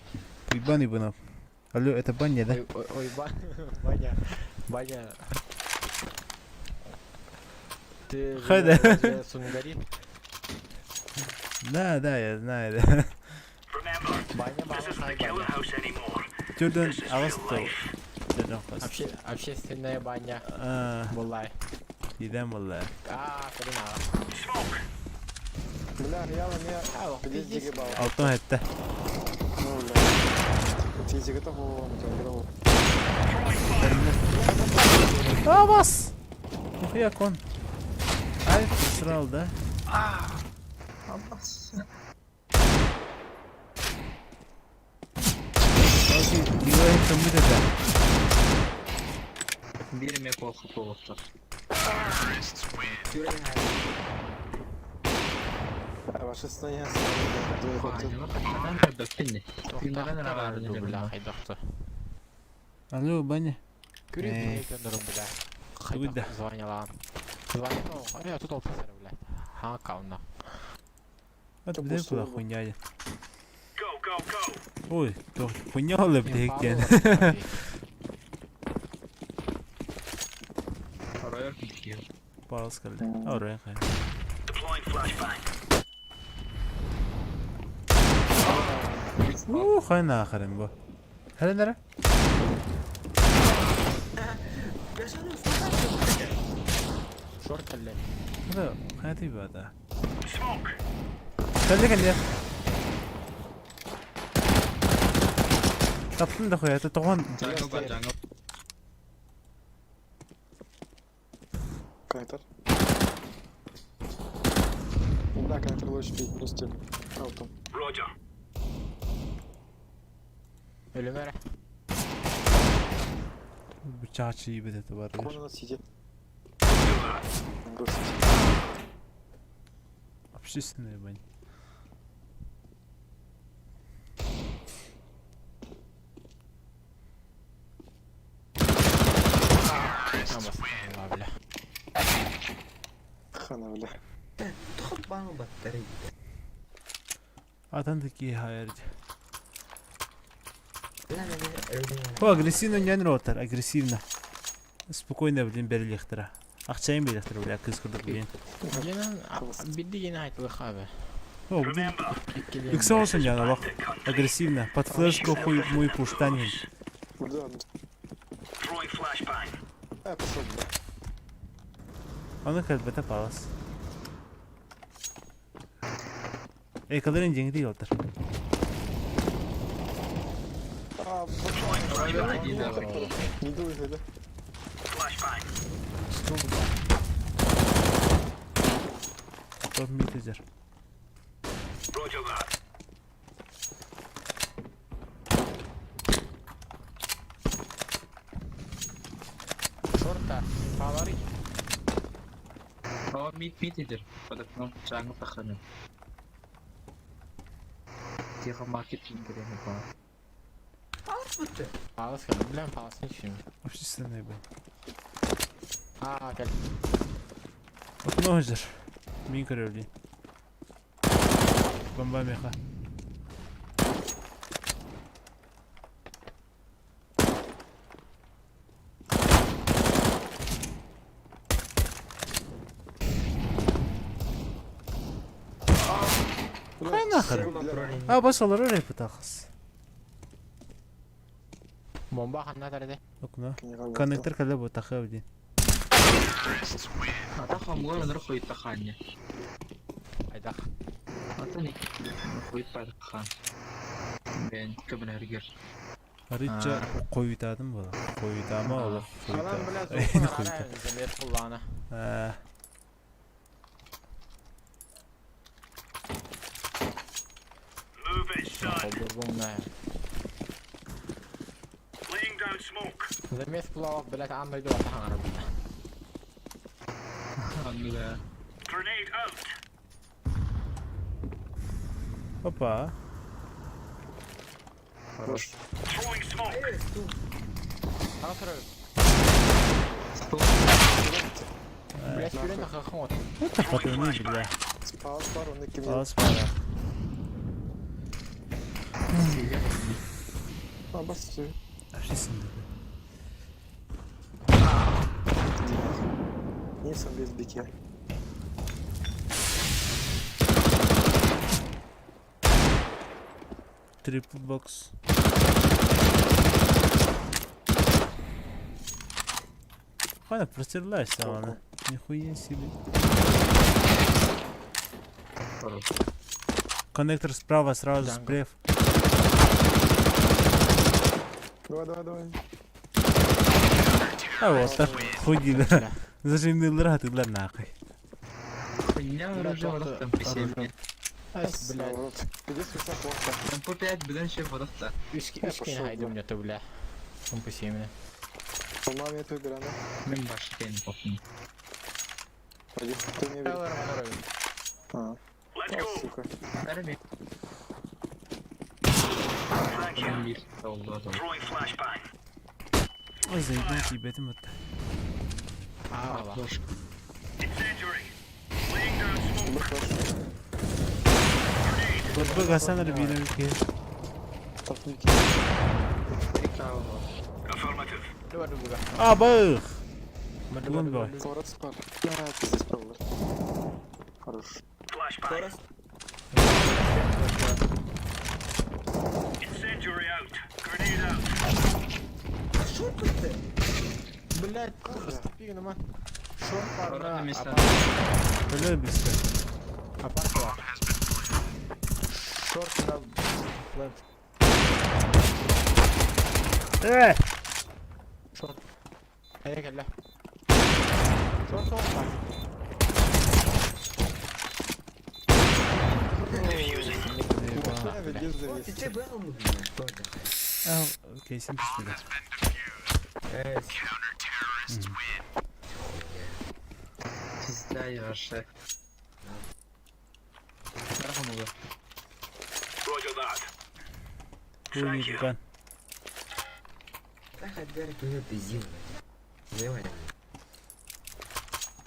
Ебаный бы. Алло, это баня, да? Ой, Ваня. Ваня. Ты Хода. же Сунгари? Да, я знаю, да. Remember, Ваня, this isn't мама, the killer Ваня. house anymore. Jordan This is Ağustos. real life. Jordan Ağustos. Общественная баня. Булай. Gidem valla. Понимала. Smoke. Бля, реально меня Ау, пиздец пиздец. загибал. Altın hette. Ну, бля. Физик это было, он Bas! Okuya kon. Ay sıra oldu. Abbas. Belki videoyu tümü de. Bir map olsun olsun. Terrorists win. Ваше состояние. Ben de döktün. Filmlerden ne var? Бля, хайдахты. Alo bana. Күрек дөрөм бля. Туйда. Звонила. Звонила. Я тут опасар бля. Ха кауна. Hadi bir de kula хуйня. go, go. Ой, то хуйня olub dehken. Oraya gidiyor. Paus kaldı. Oraya kay. Deploying flashbang. Hayna akhirin bu. Hele nere? Short كلم. Burada hayatı bir ada. Smoke. Kaldı kaldı. Taptın da hayatı toğan. Jungle var jungle. Коннектор. Да, коннектор лучше пить, просто аутом. Roger. Ölüm ver. Bıçağı çiğ bir de var. Кона на сити. Общественные бань. Ama bile. Хана, бля. Top bana batarya. Atan такие хайрди. О, агрессивно не ротор, агрессивно. Спокойно, блин, берлихтера. Акчайын берлихтера, бля, кыз кырдык, блин. Bildi yine айтылык abi. О, блин. Икса olsun yani bak. Агрессивно. Под флешку хуй мой пуштанин. Да, Throwing flashbang. пошел, бля. Onu kalbete palas. Kalırın cengi değil otur. Не дуй, да? Flashbang. Top mitecer. Roger that. Short'ta. Favori. O mid-idir. Подокном jungle takhanı. Тихо marketing gireni falan. Palas kaldı. Bilen palasını şimdi. Общественные бань. Aa gel. Окно hazır. Min görevli. Bomba meha. Hayna akhirin. Ha basaları oraya pıtakız. Bomba kanına tarede. Okno. Не работает. Коннектор kaldı bu takı Ата хамгоо нэр хуй таханя. Aydak. Ата нэг хуй тахаан. Ben kömürler. Arıca koyutadım bu. Koyutama olur. Kalan bile Koyuta. zorkun ara evimizde bir kulağına. Move it, son. Doldurdum ne? Laying down smoke. Zemes kulağına bile anlaydı o tahan arabada. Anladım. Grenade out. Hoppa. Хорош. Throwing smoke. Kanatır Блять, сюда хохот. Это патроны, бля. Спал, пару на киме. Палас пара. Басты. Общественные. Не сам без бике. Трипл бокс. Ладно, прострелайся, ладно. Нихуя себе. Хорош. Коннектор справа, сразу сплев. Давай. А вот так. Худи, да. Зажимный атыlar нахуй. Я уже вот там по 7. Блять. Наоборот. Иди с высоко. Там по 5 بدن ще водохта. Üçgen haydım ya tabi bile. Son pus yemine. Полна мне твой грана. Мен башкен попну. Пойди. Ты не Ben веришь. varım ben orayım. А, Let's go. сука. Verme. Thank you. Ben bir oldu adam. Throwing flashbang. Ой, заебать, ебать, вот. Aa bak. Hoş. Incendiary. Laying down smoke. Бахаш. Grenade. Тут бы гасанları bir ülke. Tatlı iki. Affirmative. Dur dur. Abıh. Ulan bak. Форат спал. Да, пиздец, правда. Хорош. Flashbang. Incendiary out. Grenade out. Блять, ступигна ма. Шорт Orada парна. mesela. Öyle bir şey. Апартла. Шорт на плент. Шорт. Hayır gel la. Şort olma. Evet, yüz de bir. TJAY mı bunlar bu arada? Ah, kesin pişmedi. Evet. Pizza yavaşlar. Tarafım olur. Roger that. Bu iyi kan. Так отбирать меня бензин. Понимаете?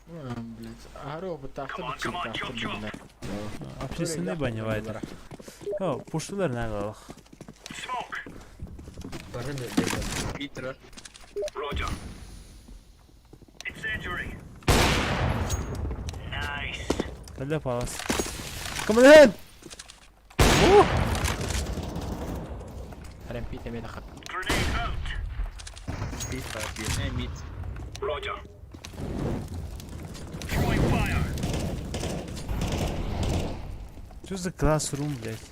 Блять. Ару бутахта Come on, бутахта come on, chop, chop. блять. Apşesinde banya vardı. Ha, puştular ne kadar. Smoke. Bana da Bitir. Roger. Incendiary. Nice. Kalle palas. Come on! Oh! RMP temeli khat. Grenade out. Bit var bir. Mid. Roger. Throwing fire. Just a classroom, блядь.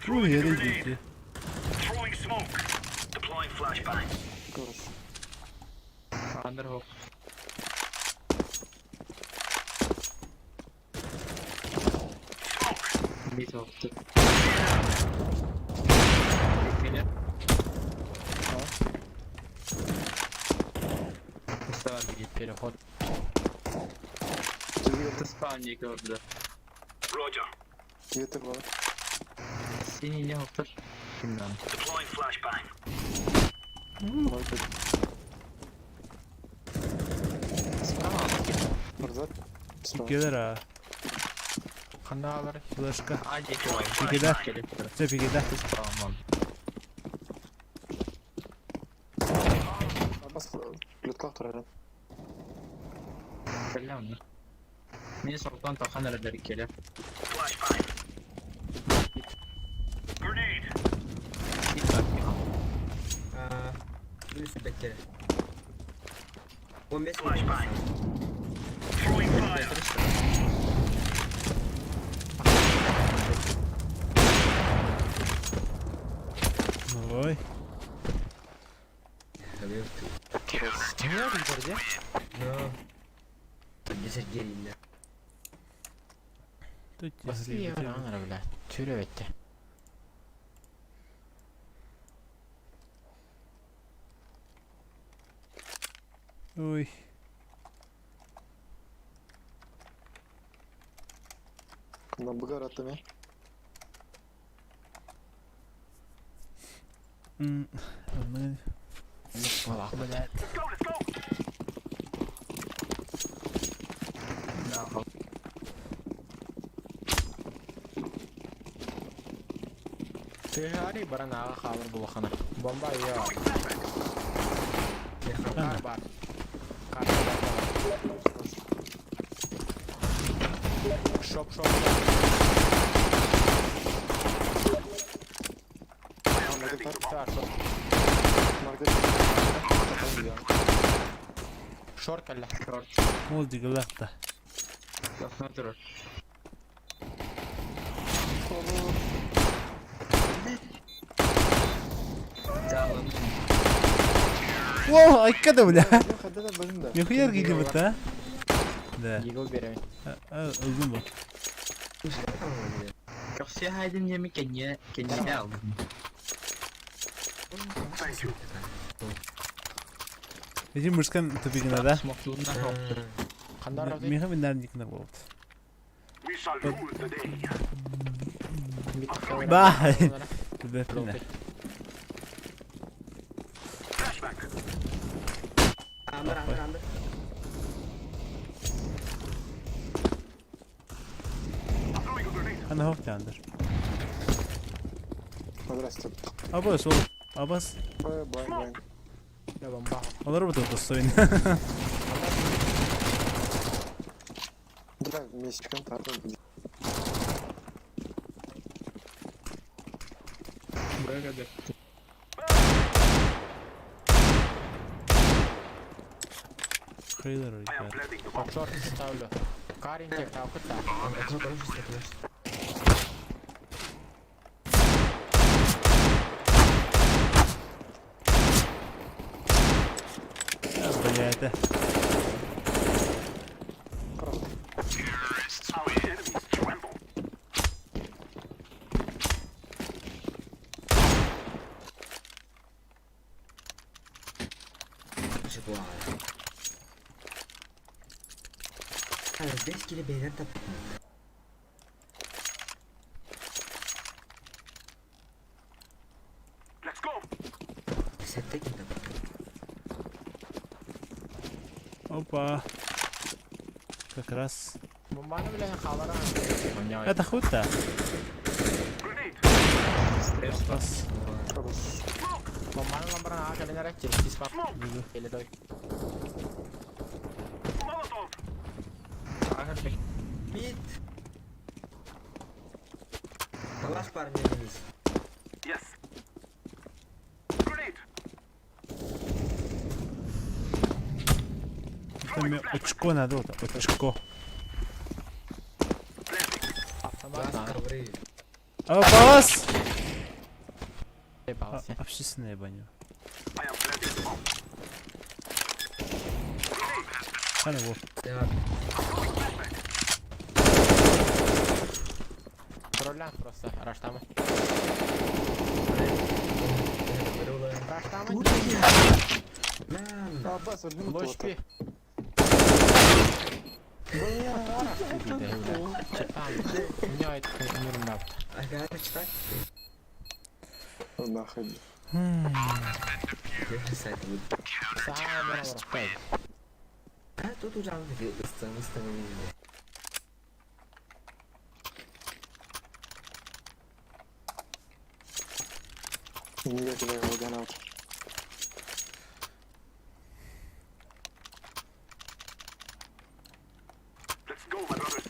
Bu yere gitti. Throwing smoke. Deploying flashbang. Хорош. Underhook. Smoke. Mid hook'tu. Bekleyin. Kısa var bir. Переход. Kısa spawning gördü. Roger. Цветы главы. Seni ne hook'tur? Bilmem. Deploying flashbang. Может быть. Форзат. Справа. Gelir ha. Kanalları. Flashka. Acil var. Pikede. Sen pikede. Tamam. Бас плютках тұрады. Belli mi? Beni soktan takan araları geliyor. Flashbang. Grenade. Bit var. Üst bekle. 15 Flashbang. Throwing fire. Oy. Niye giderdi? No. Bilgisayar gelin. Tut Nasıl ya. ya lan arabla? Tüyle bitti. Oy. На бгар атаме. Aman. Valla. Блядь. Let's go, let's go. TJAY bara nakakakamar bulakana. Bomba ya. Kar var. Kar var. Şok şok. Var şok. Маргет. Şort kalla. Short. Oldu gılakta. Lafına durur. Dağılın. Wow, aikada bля. Хада да блин да. Нихуя гиди бата. Да. Yego берем. Öldüm bu. Kasi haydin yemi kendine aldım. Thank you. Bizim Murskan tüpüğüne de. Smokluğundan hook'tur. Kandar razı. Miha binler nikna oldu. We shall rule the day. Bye. Tübefine. Flashbang. Amber. Throwing a grenade. Hani hok yandır. Здрасте. Абас ол. Абас. Блайн. Я бомба. Олар буту достойн. Бля, месячком тартым. Buraya geldi. Хейлер I am ребят. planting the bomb. Шорт ставлю. Карин тебе куда? Окно короче статуешь. Блядь. Our enemies tremble. Acaba. Hayır 5 kilo beyler tapıyor. Let's go. Sette kim tapıyor? Опа. Как раз. Бомбаны, бля, хавара. Это хута. Grenade. Бас. Бомбаны ламбаран аға кәлін әрек через тиспақ. Келі дой. Molotov. Aga bek. Bit. Талаш парнерimiz. Yes. Grenade. Мне очко надо, вот очко. Gaz kavri. Опас! Ебался. Общественное баню. I am planting the bomb. Hani bu. Devam. Троллян просто. Раштамы. Раштамы. Lan. Аббас, өлгін Лоч пи. Читам. Меня это не рунапт. Aga çıtak. Нахуй. Saydı bu. Сам бера врахтай. Ha тут уже он dedi ısınmıştım. Niye тебе его гонят? Let's go, my brothers.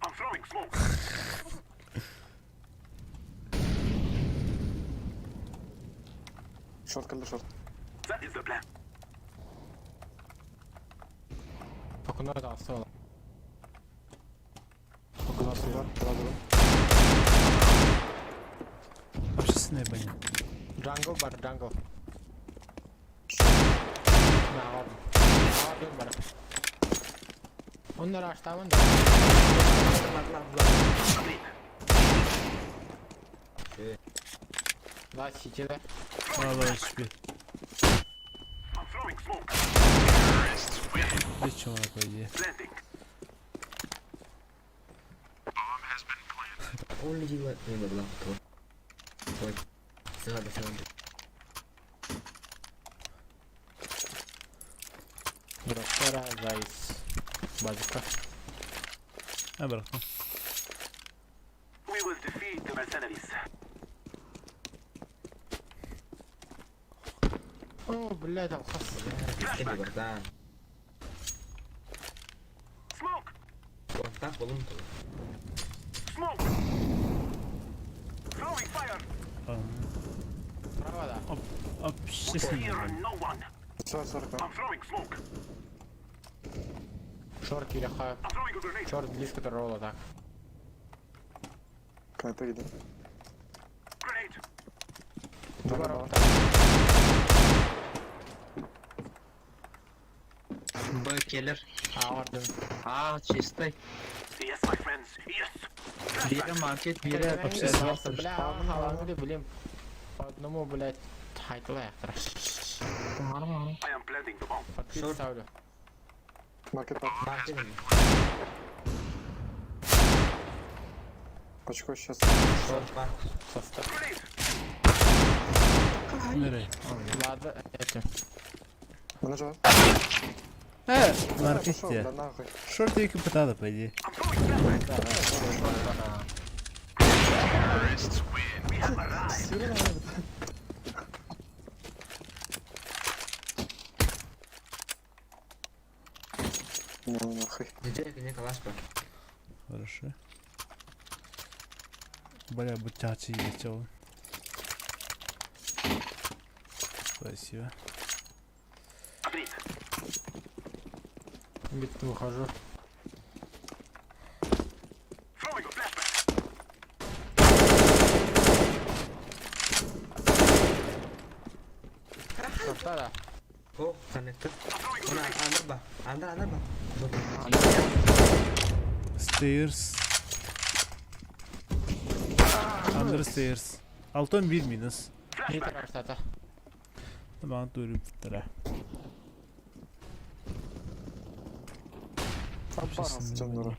I'm throwing smoke. Шорт калды шорт. That is the plan. Окно да остало. Куласы бар, куласы бар. Общественное баню. Джангл бар, джангл. Нағалдым. Нағалдым бар. Onlar açtamın da. Daha sikide. Valla HP. I'm throwing smoke. Без чего по идее. Planting. Only you let me with laptop. Ой. Сзади. Гроссера, зайс. Базука. А, браха. We will defeat the mercenaries. О, блядь, алхас. Seni buradan. Smoke. Kontak bulundu. Smoke. Throwing fire. Право, да. Общественное Here баню. no one. 40. I'm throwing smoke. Шорт киряха. I'm throwing a grenade. Шорт близко до рола, так. Кайта иди. Grenade. Здорово. Б келер. Ağırdım. Aa чистой. Yes, my friends. Yes. Biri market, biri Бля, общественный. бля, халамды, блин. По одному, блядь, хайкла яқтыра. I am planting the bomb. Подпис Шорт. ставлю. Маркет бар. Market mi? Очко сейчас. Short var. Состав. Grenade. Nereye? Ладно, этим. Она жива. Маркет Пошел, я. да нахуй. Шорт и капитана, по идее. Сильно надо. Ну нахуй. Диджей, не калашка. Хорошо. Бля, бутячий летел. Спасибо. Битву ухожу. Шорта, да. О, коннектор. Анда. Stairs. Under stairs. Алтон 1 минус. Не тарашта. Tamam dur bir tara. Опасность темнора.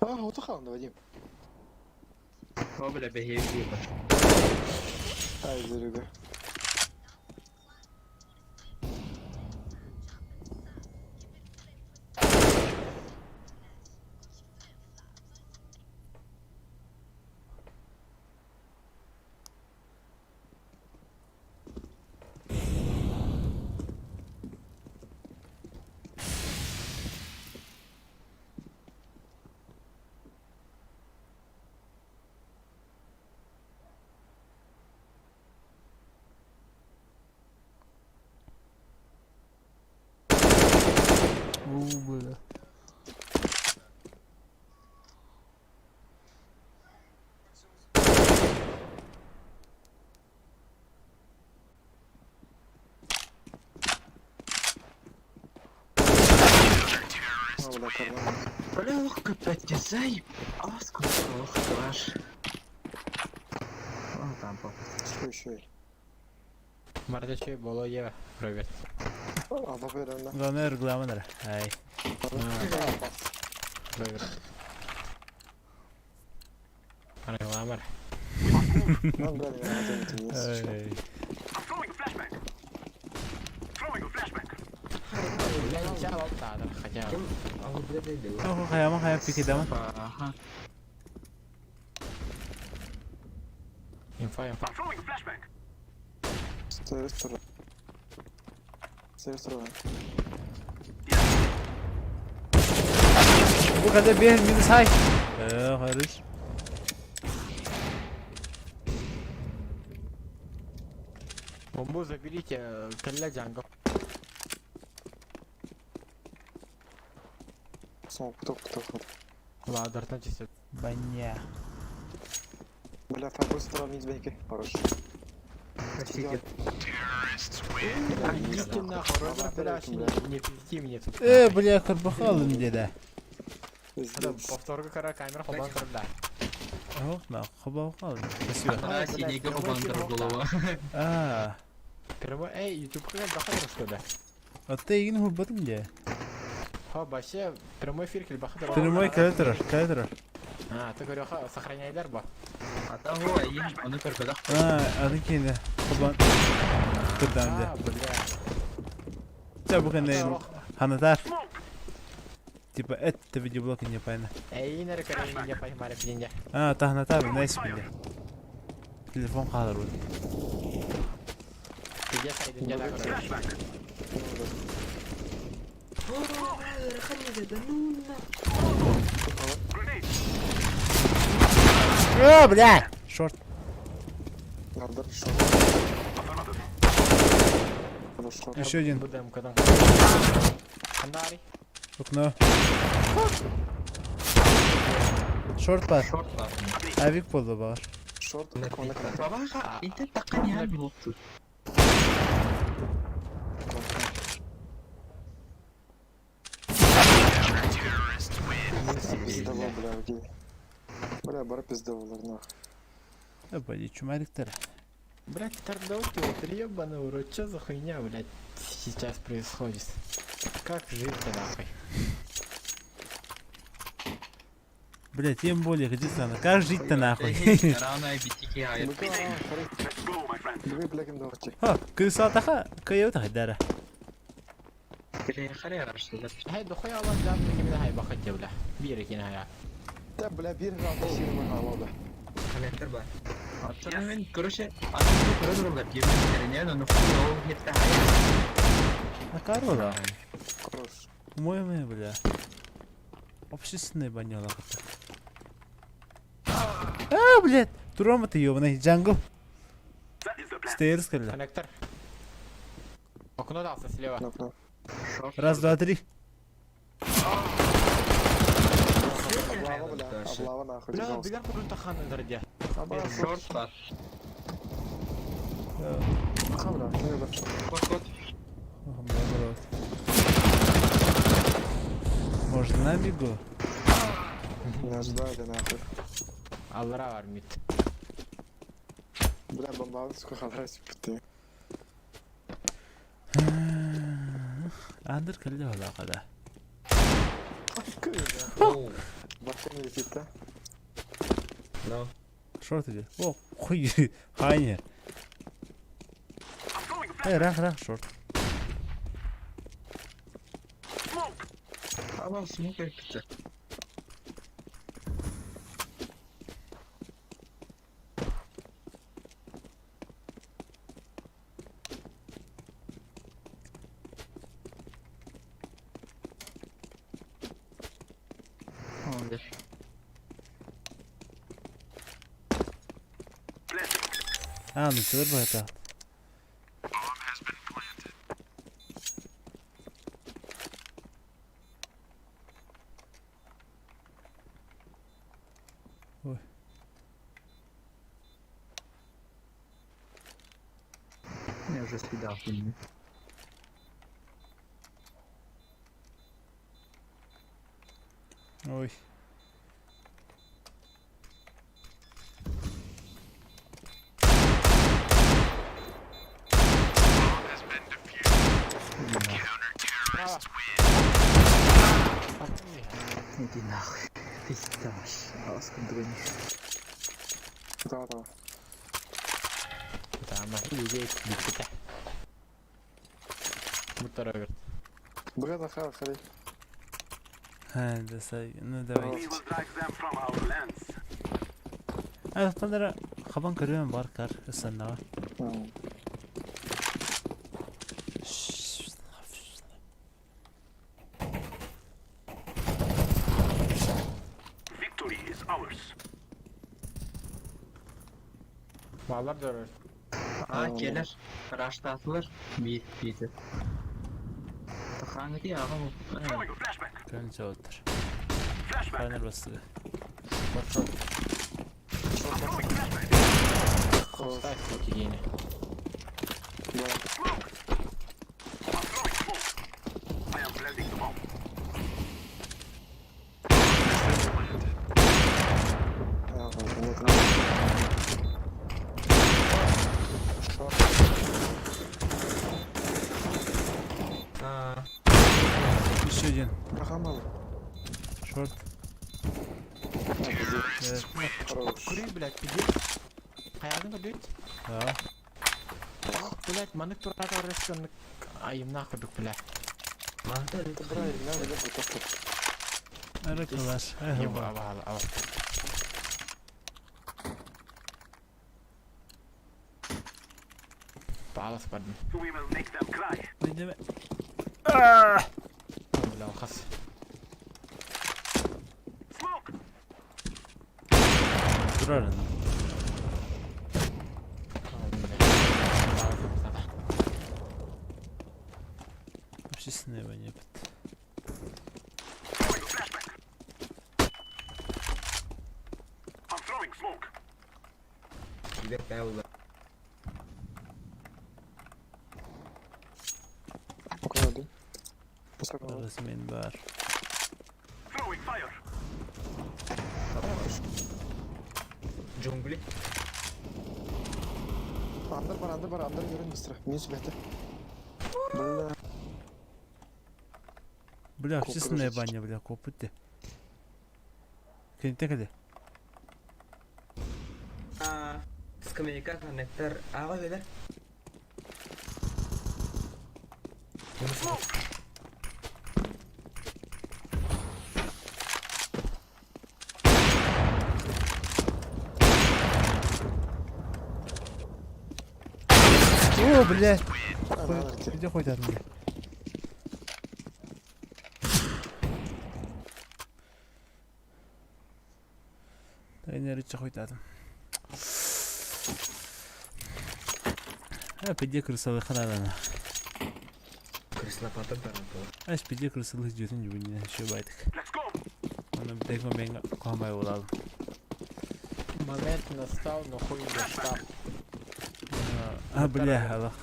А, вот ухан, да, Вадим. О, бля, бегай. Ай, зарюга. Бля. Ну, бля, карнал. Бля, ох, капать, зай. Сколько, ох, калаш. Вон там, папа. Что еще? Мардачей было я проверь. А, папа, да. Главное регламент. Ай. Проверь. Регламент. Ну, бля, это не есть. Ай. Я не взял оптадр, хотя... А вот, бля, дай. Ako kaya piki dama. Ага. Инфа. Стой, стой. Стой. Bu kadar bir minus hay. Hayır. Бомбу заберите, коля джангов. Снова кто. Ладно, значит, Бanya. Бля, фай быстро вниз бейки. Хорош. Простите. идите нахуй, Роберт, бля, не пизди мне тут. Бля, карбахалın dedi. Повторка кара камера хобан кырда. Ох, на, хабахалın. Спасибо. А, синейка бандер голова. Прямо, эй, ютуб как бахадыр что да? А ты yine hubbatın ya. Ха, вообще, прямой эфир кель бахадыр. Прямой кайтырар. А, ты говорю, сохраняй дарба. Атагу, айын, оны көргөдө. Adı kendi. Hubban. Kırdan А, бля. Çabuk ne? Hanatar. Типа это видеоблог не понятно. Эй, на рекорде меня поймали в деньги. Tahnatar ne isminde? Telefon kalır bu. Ты где сайден, где так? Бля! Шорт. Надо, шо. Хорошо. Еще один. Будем когда. Фонарь. Окно. Шорт var. Avik boldu var. Шорт, кона. Бабаха, интернет такая не работает. Пиздовал, бля, окей. Бля, бара пиздовал, нахуй. Пойди чумариктер. Блять, торговки, вот ебаный урод, что за хуйня, блять, сейчас происходит? Как жить-то нахуй? Блять, тем более, где sana. Как жить-то нахуй? Рано и битики hayır. Быка арам, харик. Быка бляким давачи. Ха, кысатаха, кайота хайдара. Kire kare araştırdılar. هاي دخويا والله جاب لي كده هاي باخد جبله بيرك هنا هاي Та, бля, bir round şirin var hala da. Kalender var. Atlarım ben kroşe. Atlarım kırı dururlar. Yemin ederim ya. Nuflu o hepte hayır. Накорола. Хорош. Моемые, бля. Общественные банёла. Блядь. Туром ты ёбаный. Джангл. Стейрс, калля. коннектор окно дался слева Напна. Раз, два, три. Ablava bля, ablava nahуй. бля пожалуйста. бигар курун тахан дырдя Ablava Short var. Baxa bля, ne bля. Bak. Может, на бегу? Ne zdajde nahуй. аллара var mid Bля, bombava с кухалась пути. Андер калля вала када. Oo. Başka ne lezzetli? No. Шорт иди. О, хуй. Ханя. Рах, шорт. Ama smoke bitti. Tamamdır. Anlaşılır bu hata. Ой. Я уже съедал фильм. Ой. Иди нахуй. Ты сидишь. Оскорбление. Да, да. tamam iyice bitti bu tarafa ver Bля, да хава, харик. Да, ну давай. We will drive them from our lands. Астандара хабан көрөм бар кар санаа. Victory is ours. bağlar da ver Aa gelir. Raşta atılır. Bir. Hangi diye ama bu. Throwing a flashback. Көнчө отур. Flashback. Файнал басты. ставь покидение Smoke. I'm throwing smoke. I am planting the bomb. Aa. Еще один. Бахамал. Шорт. Хорош. кури блядь пиздец hayatın da düt Да. блядь манık turata resmen ayım nakırdık блядь Бля, я не люблю просто. Аракалаш. Yok al bağlas pardon We will make them cry. Dinleme. Bля khas Smoke. Durarın. Общественное ваня. Throwing a flashback. I'm throwing smoke. Gidip ben Поклади. Посагал. Размен бар. Throwing fire. Джунгли. Андер бар, андер görün быстро. Не сбейте. Бля. Бля, общественное баня, бля, копыты. Кенте кәде? Скамейка коннектор аға белер. О, блядь! Надо идти. Где хоть одну? Тайны рыча хоть одну. Пиде крысовый ханадана. Крыслопаток барапор. Пиде крысовый ждётын жубынина еще байтык. Она бдек момент кохамай улал. Момент настал, но хуй не стал. Бля, аллах.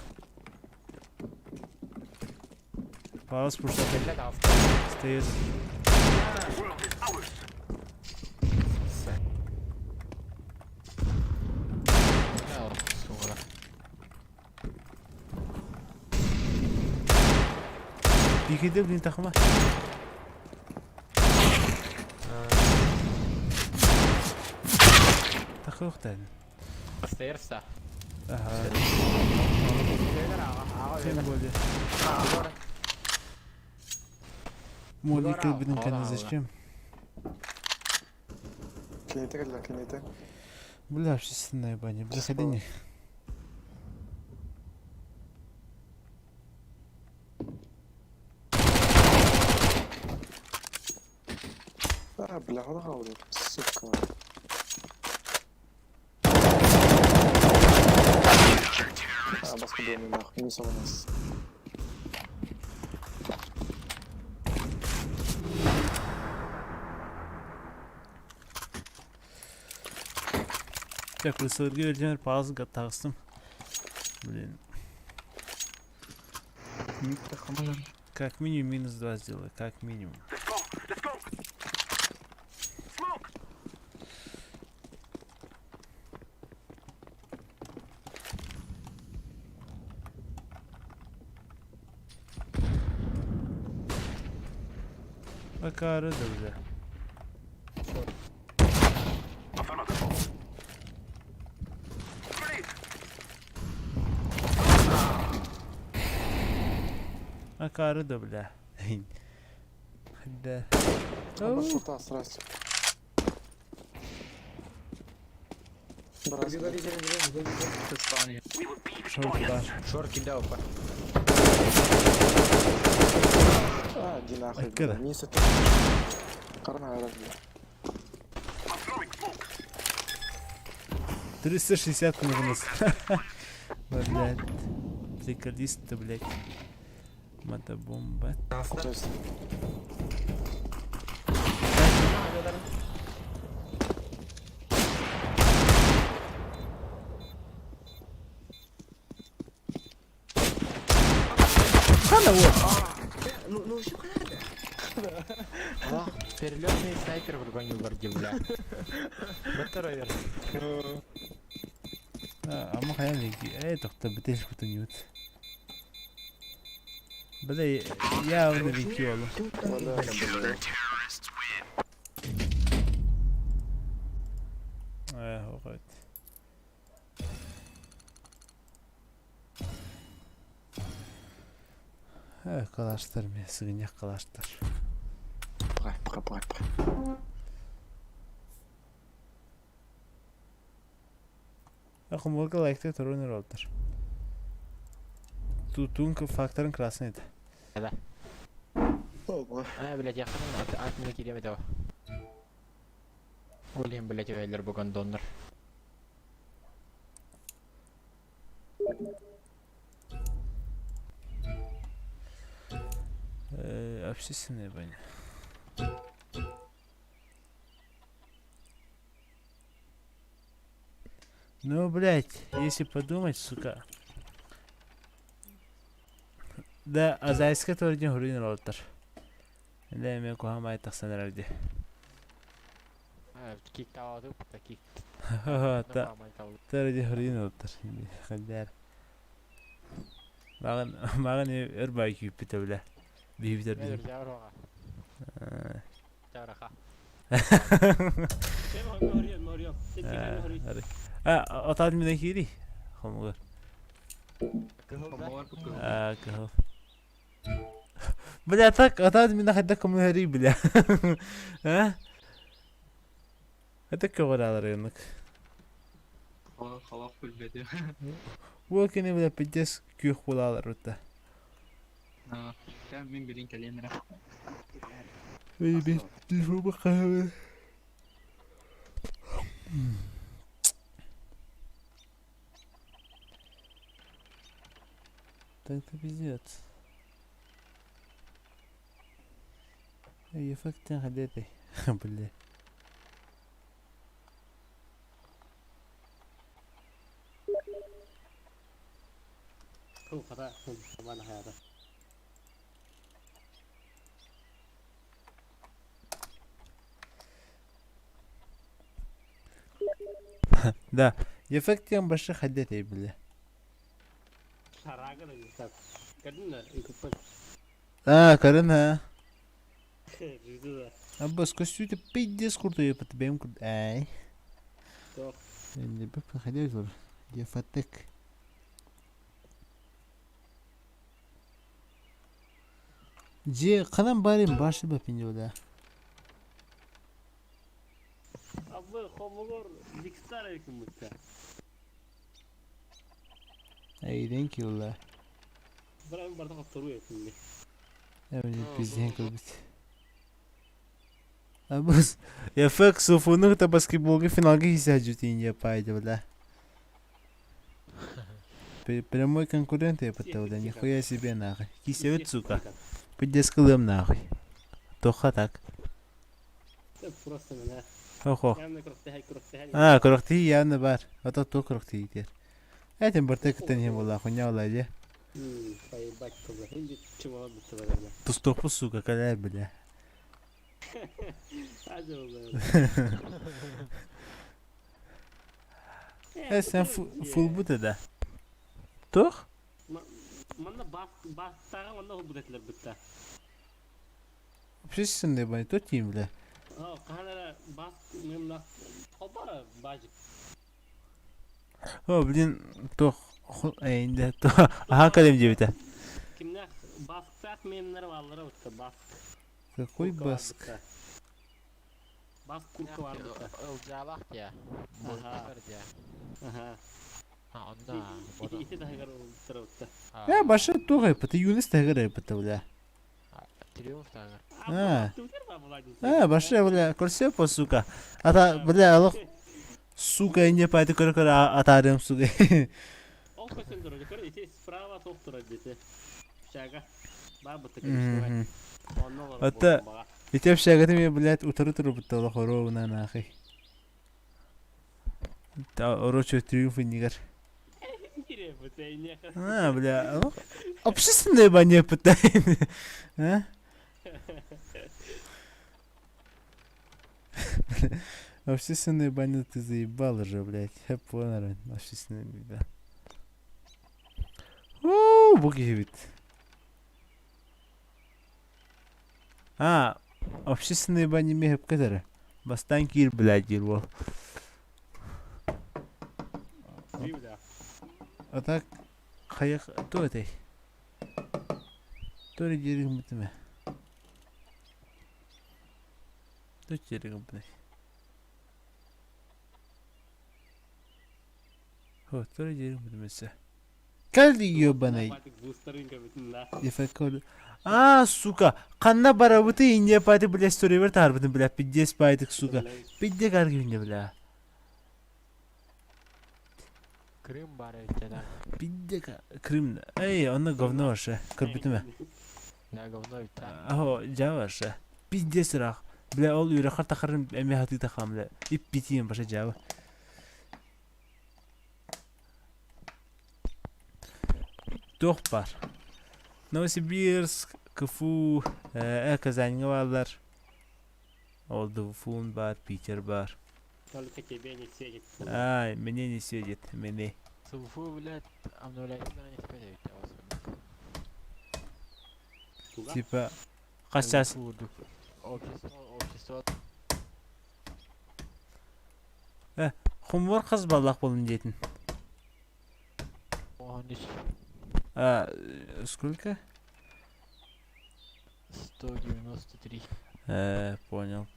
Паус пушта Блядь, авто. стоит. Сука. Пикиде блин тахма. Тахы уқтайды. Остаешься? Ага. Аға Тем велер. более. Аға. Моли Удар кілбінің ал, кәні ал, зачем? Кенете келді, кенете. Бля, общественная баня. Бля, ходи не. Бля, хода қалды. Сука. Басқа доймай нахуй, не соғанас. Так, крысылырге өлдемер паузы тағыстым. Блин. Микро хамалар. Как минимум минус 2 сделай, как минимум. Пока рыда, бля. Пока рыда, бля. Да. Шорта сразу. Брас. Шорт, Шор кидал, па. Иди нахуй, Откуда? бля. Не сету. Қарна айрат, бля. 360 нагнус. Блядь. Приколист-то, блядь. Мотобомба. То есть, Ну, что надо? Перелетный снайпер прогонил варди, бля. Второй версия. Ama hayal ki tokta biteş kutu niyot. Bada ya onu linki oğlum. валя, бля. O kadar. Kalaştır mı? Sığınak kalaştır. Пра. Акумулка лайкты турунер олдыр. Тунка факторын красный это. Да. Олма. Блядь, я ходил от меня кидем этого. Олим, блядь, веллер буган донор. Общественная баня. Ну, блядь, если подумать, сука. Да, а зайска тоже не гурин ролтер. Да, я меня кухамай так санарди. Кик таваду, кик. Ха-ха, тоже не гурин ролтер. Хадяр. Маған өрбай күйіп біті білә. Бейбітер Nedir bizim. yavruğa? Yavruğa. Отаад минь хийри. Хомгор. Помоор бүкөө. Гэх. Бля так отаад минь хадаа комментари бля. Это кого-то рынок. Халаф бүлбэдэ. Уокене бля 50 кюх булалар үтэ. Тэм мин билин календар. Бэби телефон бахаа. Так это пиздец. Эффектен ходеты. Бля. Да, эффектен башы ходеты, бля. Карина. Аббас костюте пиздец крутой по тебе им крутой. Ай. Не бы проходил зор. Я фатек. Же канам барим башы ба пиндода. Абы хомогор дикстар екім бұтта. Ай, thank you ла. Бірақ бардық аттару екім бе. Әміне пизден көлбіт. Абыз, я фэк суфунук-то баскетболға финалға хиса жүтейін я пайды, бля. Прямой конкурент я пытал, да нихуя себе нахуй. Кисевет, сука. Пидес кылым нахуй. Тоха так. Просто мене. Охо. Явно крохтехай. Крохти явно бар. А то крохти итер. Этим бартекатен ем была хуйня уладе. Поебать кого. Инди чего будто варена. Тустопу, сука, каля, бля. Азо, бля. Sen full buta da. Toch? Манда бастағы манда бұл бұдетілер бұтта. Precies de bani, tot team bля. Қанара бас мемнақ қолбара бажик. О, блин, toch. Einde, toch. Aha, kalem jebita. Кімнақ басқақ мемнер валдыра бұтта басқ. Какой баск? Басқ курка var бұтта. Ылжалақ я. Ага. Онда. İti dağır oldular бұтта. Ya başı toch yapıtı, Yunus tağır yapıtı bля. Триумф тағыр. Başı bля, korse po suka. Ata bля, alıq. Сука, не пойду, короче, атарым, сука. Ол көсен дұры, көрі, ете справа тоқтыра десе. Шаға. Бар бұтта көрішті бай. Ата, ете шагатым я, блядь, утыры-туры бұтта олақ оровына нахай. Орочо триумфы негар. Бля, общественное бане пытаем. Общественное бане ты заебал уже, блядь. Я понял, общественное, да. Боги вид. Общественные бани мехеп кадары. Бастан кир, блядь, дервол. А так, хаяк, то это? То ли деревом бітіме. То деревом бітіме. О, то ли деревом бітімесі. Кәлді ебаный. Ефекоды. Сука. Қанна бара бұты инде пайды, бля, стори бір тар бұтын, бля, 50 байдық, сука. 50 қаргивінде, бля. Крым бар екен. Пиздека. Крым. Эй, оны говно ваше. Кірбітіме. Не говно бітті. Ахо, жа ваше. Пиздес рақ. Бля, ол үйрақар тақырын әме хаты тақам, бля. Ип бітейін баша жауы. Тоқ бар. Новосибирск, КФУ, Казаньға балар. Олды Фун бар, Питер бар. Только тебе не светит. Мне не светит, мне. СУФУ, блядь, обновляется, не светит. Типа, қашас. Общество. Хумвар кыз баллак болун дейтин. 13. Сколько? 193. Понял.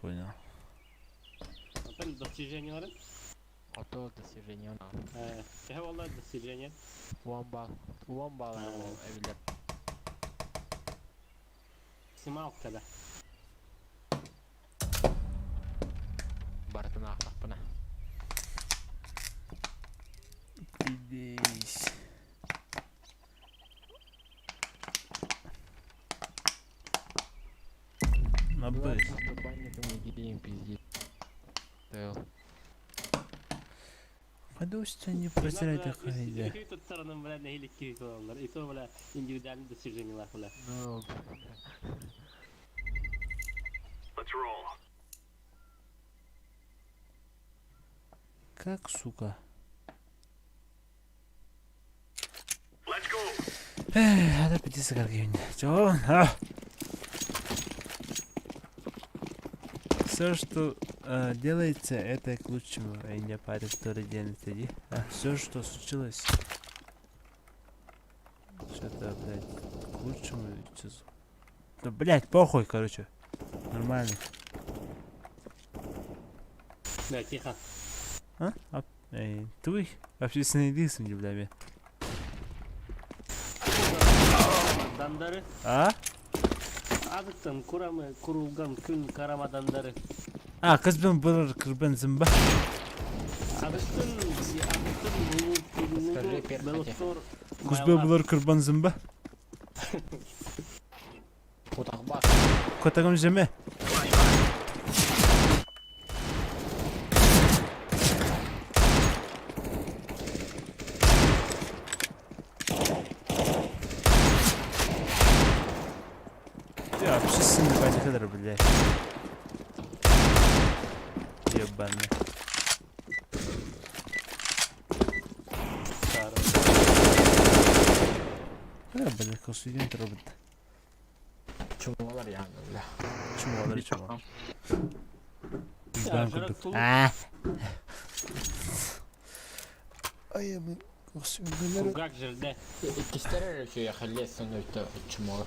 Антон, достиженияларын? Ото достижение. Кеһе болла достижение? One ball эвилер. Симал када. Бартына ахпына. Пиздец. Набыс. Ступанником не геем пиздец. Подушка не протирай такая. Iki tuttarının bilen nehilik gibi olanlar. İto bile individual достижениялар bile. No. Let's roll. Как, сука? Let's go. Надо пойти сыграть где-нибудь. Чё? Все, что делается, это к лучшему. И не парень, который день сиди. Все, что случилось. Что-то, блядь, к лучшему. Да, блядь, похуй, короче. Нормально. Да, тихо. Ты общественный диск, бля. Adamları azıktan kurulgan kün karam adamları. Kız ben bulur kırban zımba. Azıktan belostor. Kız ben bulur kırban zımba. Kutak bak. Kotakım jeme. Ya общественный бандит кадр, блядь. Ебаный. Блядь, как студент робот. Çumalar yani öyle. Чумалар, чумал. Ай, мы... Kurgak jirde. İkişler şey ya halle sonuçta çumalar.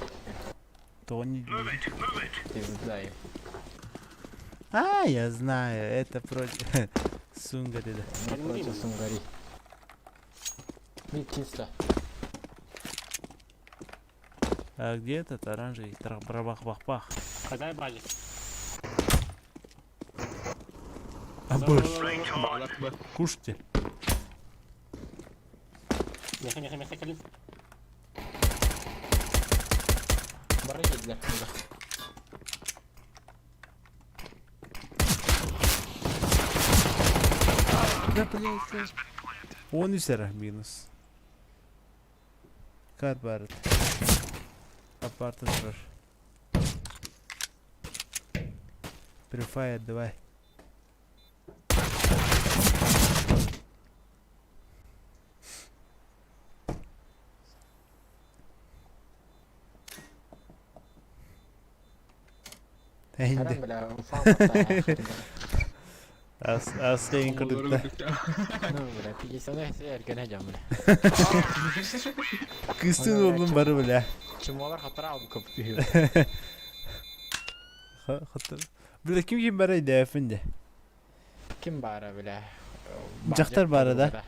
Тони. Ты знаешь. Я знаю, это против Сунгари, да. Против Сунгари. Мид чисто. А где этот оранжевый? Трах-брабах-бах-бах. Kaday bacı. Абыш. Bağlak bu. Кушайте. Yakın kalın. Bana geldiler. Да, блядь. Он üzere минус. Kar barıt. Apartı durur. Prefire давай. Karan bile ufak ufak. Aslayın kırdıkta. Ne bile? Peki sana erken hocam bile. Kıstın oğlum barı bile. Çumalar hatara aldı kapıyı. Hatır. Burada kim barayı da efendi? Kim bara bile? Caktar bara da.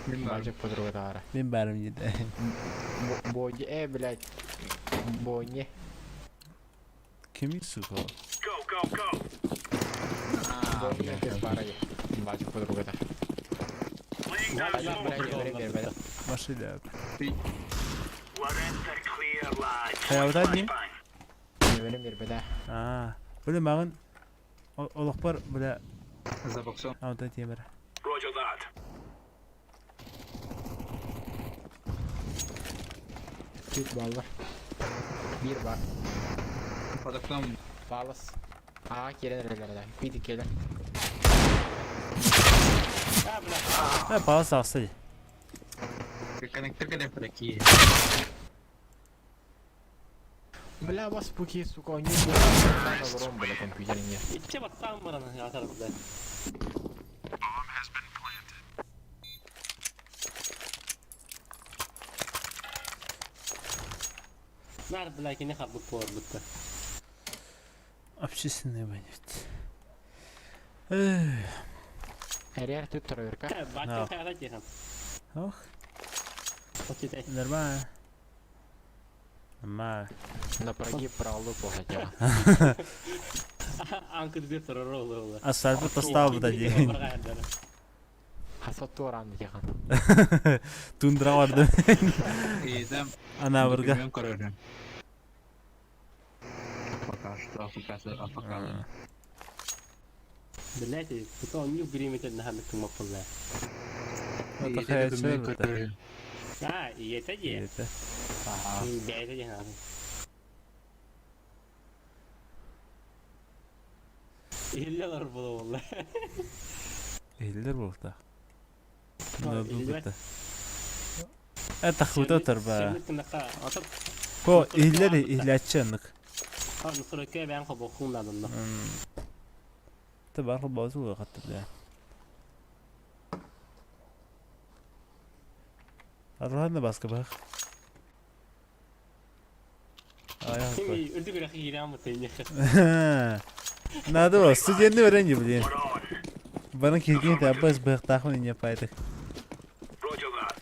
Bacak pudru da ara. Ben barım yedi. Boye bile. Boye. Kim suko? Go. Boye kız bara ye. Bacak pudru da. Laying down Bacak smoke. bile. Машина. We're in the clear, lads. Hayavdan ne? Benim bir bile. Böyle mağın olakbar böyle Zabokson. avda temir. Roger that. Türk ballar. Bir var. Padaklan. Balas. Gelen nerelerde? Bir dikeler. Bana sağsaydı. Connector ka din por aquí. Bla bas bu ki su koyuyor. Ben de vururum böyle kompüterin ya. İçe bak tam bana ya tarafında. نعرف لكن يخرب الكور بته Общественный банит. Her yer tüp duruyor ka. بعد كده خيارات يا Ох, خم нормально. Нормально. На прогиб пролу похотела. Анкер дир террор والله Асфальтı тастал da değil. Hasat tuğrandı yakan. Tundra vardı. İyiydim. Ana vurga. Bilmiyorum kararım. Afaka. بالله بتوع نيو بريمة انها لك مفضلة Отахай çöldü. يتجي Yedi. بيتجي هذا إلا ضربه والله Eğilir bu da. Ne bu da? Ataxuta turba. Ko eğilir eğilatçanık. نصر كيف ينقب أخونا ضمنه تبع ربع زوجة قد تبدأ. الرهن باسك بخ. كمي قلت لك أخي نعم تاني نادو استوديو öğrenci bileyim. Bana kirkin de abbas bık tahmin yapaydık. Roger that.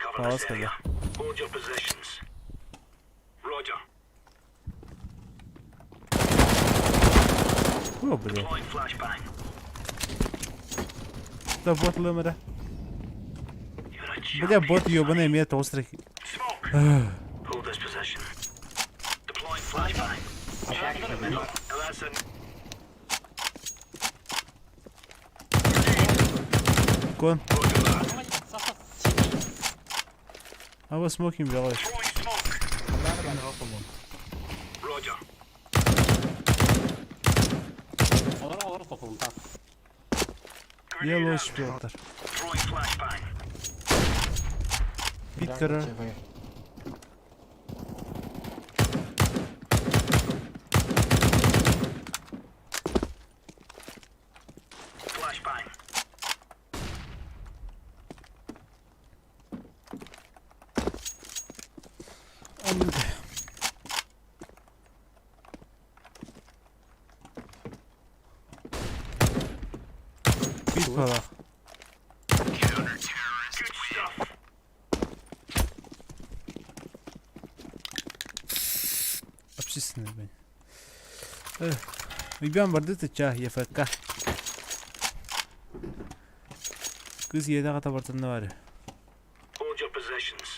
Cover Pause this area. Hold your positions. Roger. Oh блин. Deploying flashbang. Да бот лымыра. You're a Бля champion. бот ёбаный имеет острых. Smoke. Hold this position. Deploying flashbang. Now that's a Кон. Roger that. I was smoking белый. Throwing smoke. Roger. أورا صفهم طاف Yellow spilter. Throwing flashbang. Bitkara. Flashbang. Bit falan. Good stuff. Общественный бань. Uygan vardı da çah yafaka. Kız yedi kata bartında var. Hold your positions.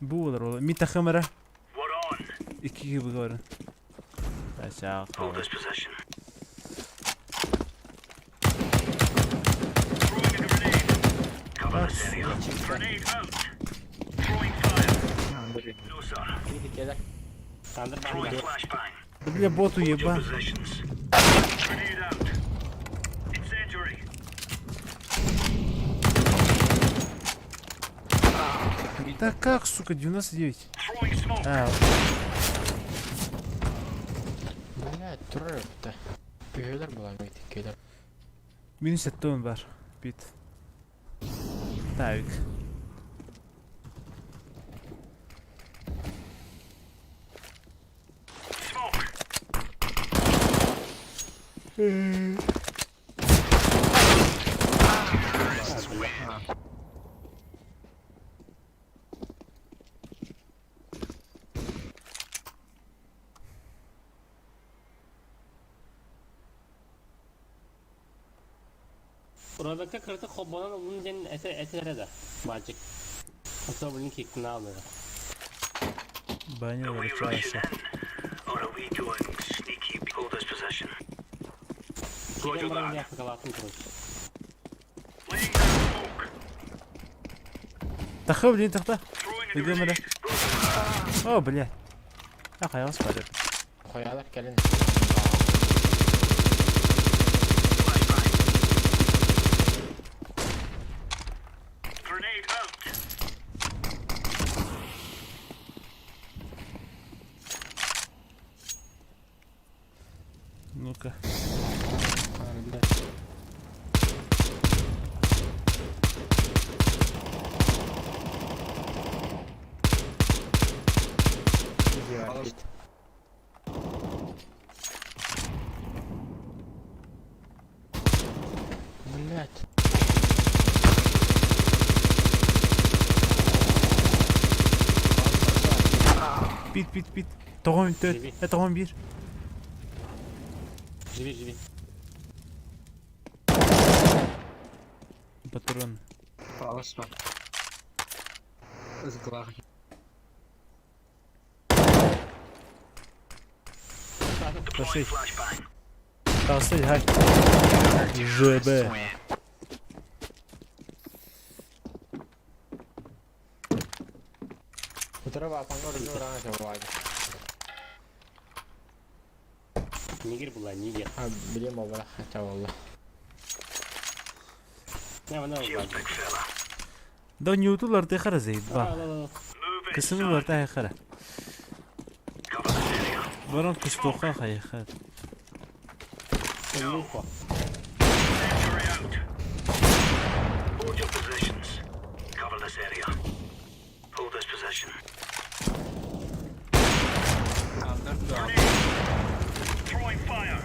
Bu olur oğlum. Bir takımara. We're on. İki gibi görün. Aşağı Hold kalır. this position. Throwing a grenade. Cover this area. Grenade out. Throwing fire. No sir. كان Throwing flashbang. Bля боту Hold your еба. positions. Grenade out. Incendiary. Да как, сука, 99? Throwing smoke. А, Блядь, duruyor. Büyüler bulan gittikler. minus 7 var. Bit. Tavik. Smoke. Buradaki kritik kombodan onun için etere de Magic Hatta bunun kickini alıyor Баня Are we врача. rushing in? Or are we going sneaky? Hold this position. Roger Kickini bana that. yakalatın kılıç Laying down smoke. Тахав, блин, тахта. Throwing a Идем, grenade. Roger that. О, бля. Ах, я спалил. Koyalar gelin. Flashbang. Grenade out. Ну-ка. Блядь. Bit. Toğum 4. Toğum 1. Живи. Патрон. Паласпа. Ызгылах. Пошли. Kalsın hay. ЖБ. Утреба апанга рыжу рана чабывайды. Нигер была, нигер. Білем ол бірақ чабылды. Мына Да ньютулар тахара зейд ба. Кысылар тахара. Барон кыстоқа хайхат. Лупа. Hold your positions. Cover this area. Hold this position. Throwing fire.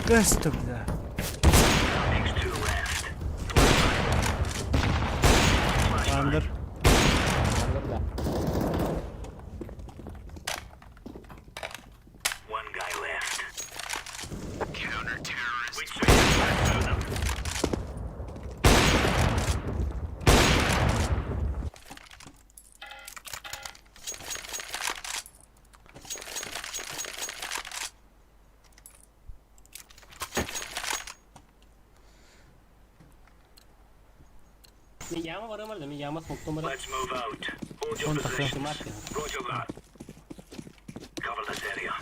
Gasto bля. Makes 2 left. Under. Андырда. 1 guy left. Counter-terrorist. We took them. Мен яма барамар да, мен яма соктом барам. Let's move out. Hold your position. Roger that. Cover this area.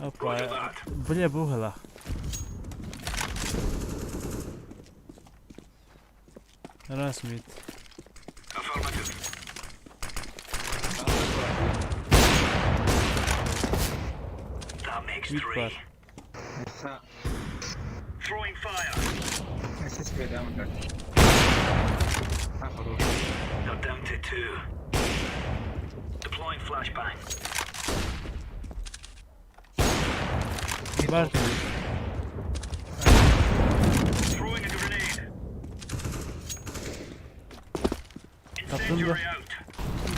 Опа. Бля, бугала. Раз мид. Affirmative. That makes Mid 3. var. Throwing fire. They're down to 2. Deploying flashbang. Var. Throwing a grenade. Kaptın Incendiary da. out.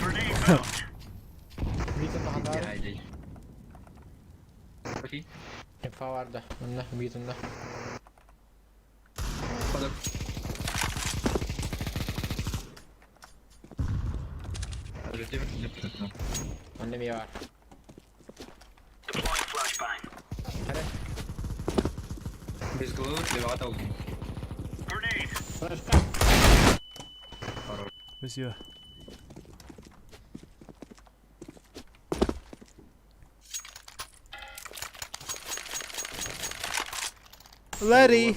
Grenade out. Битін тағандары. Haydi. Okey. Efa vardı. Önde, bitinde. Kalır. Öyle değil mi? Önde bir var. Deploying flashbang. Biz kılığı devata oldu. Grenade. Флешка. Спасибо. Larry.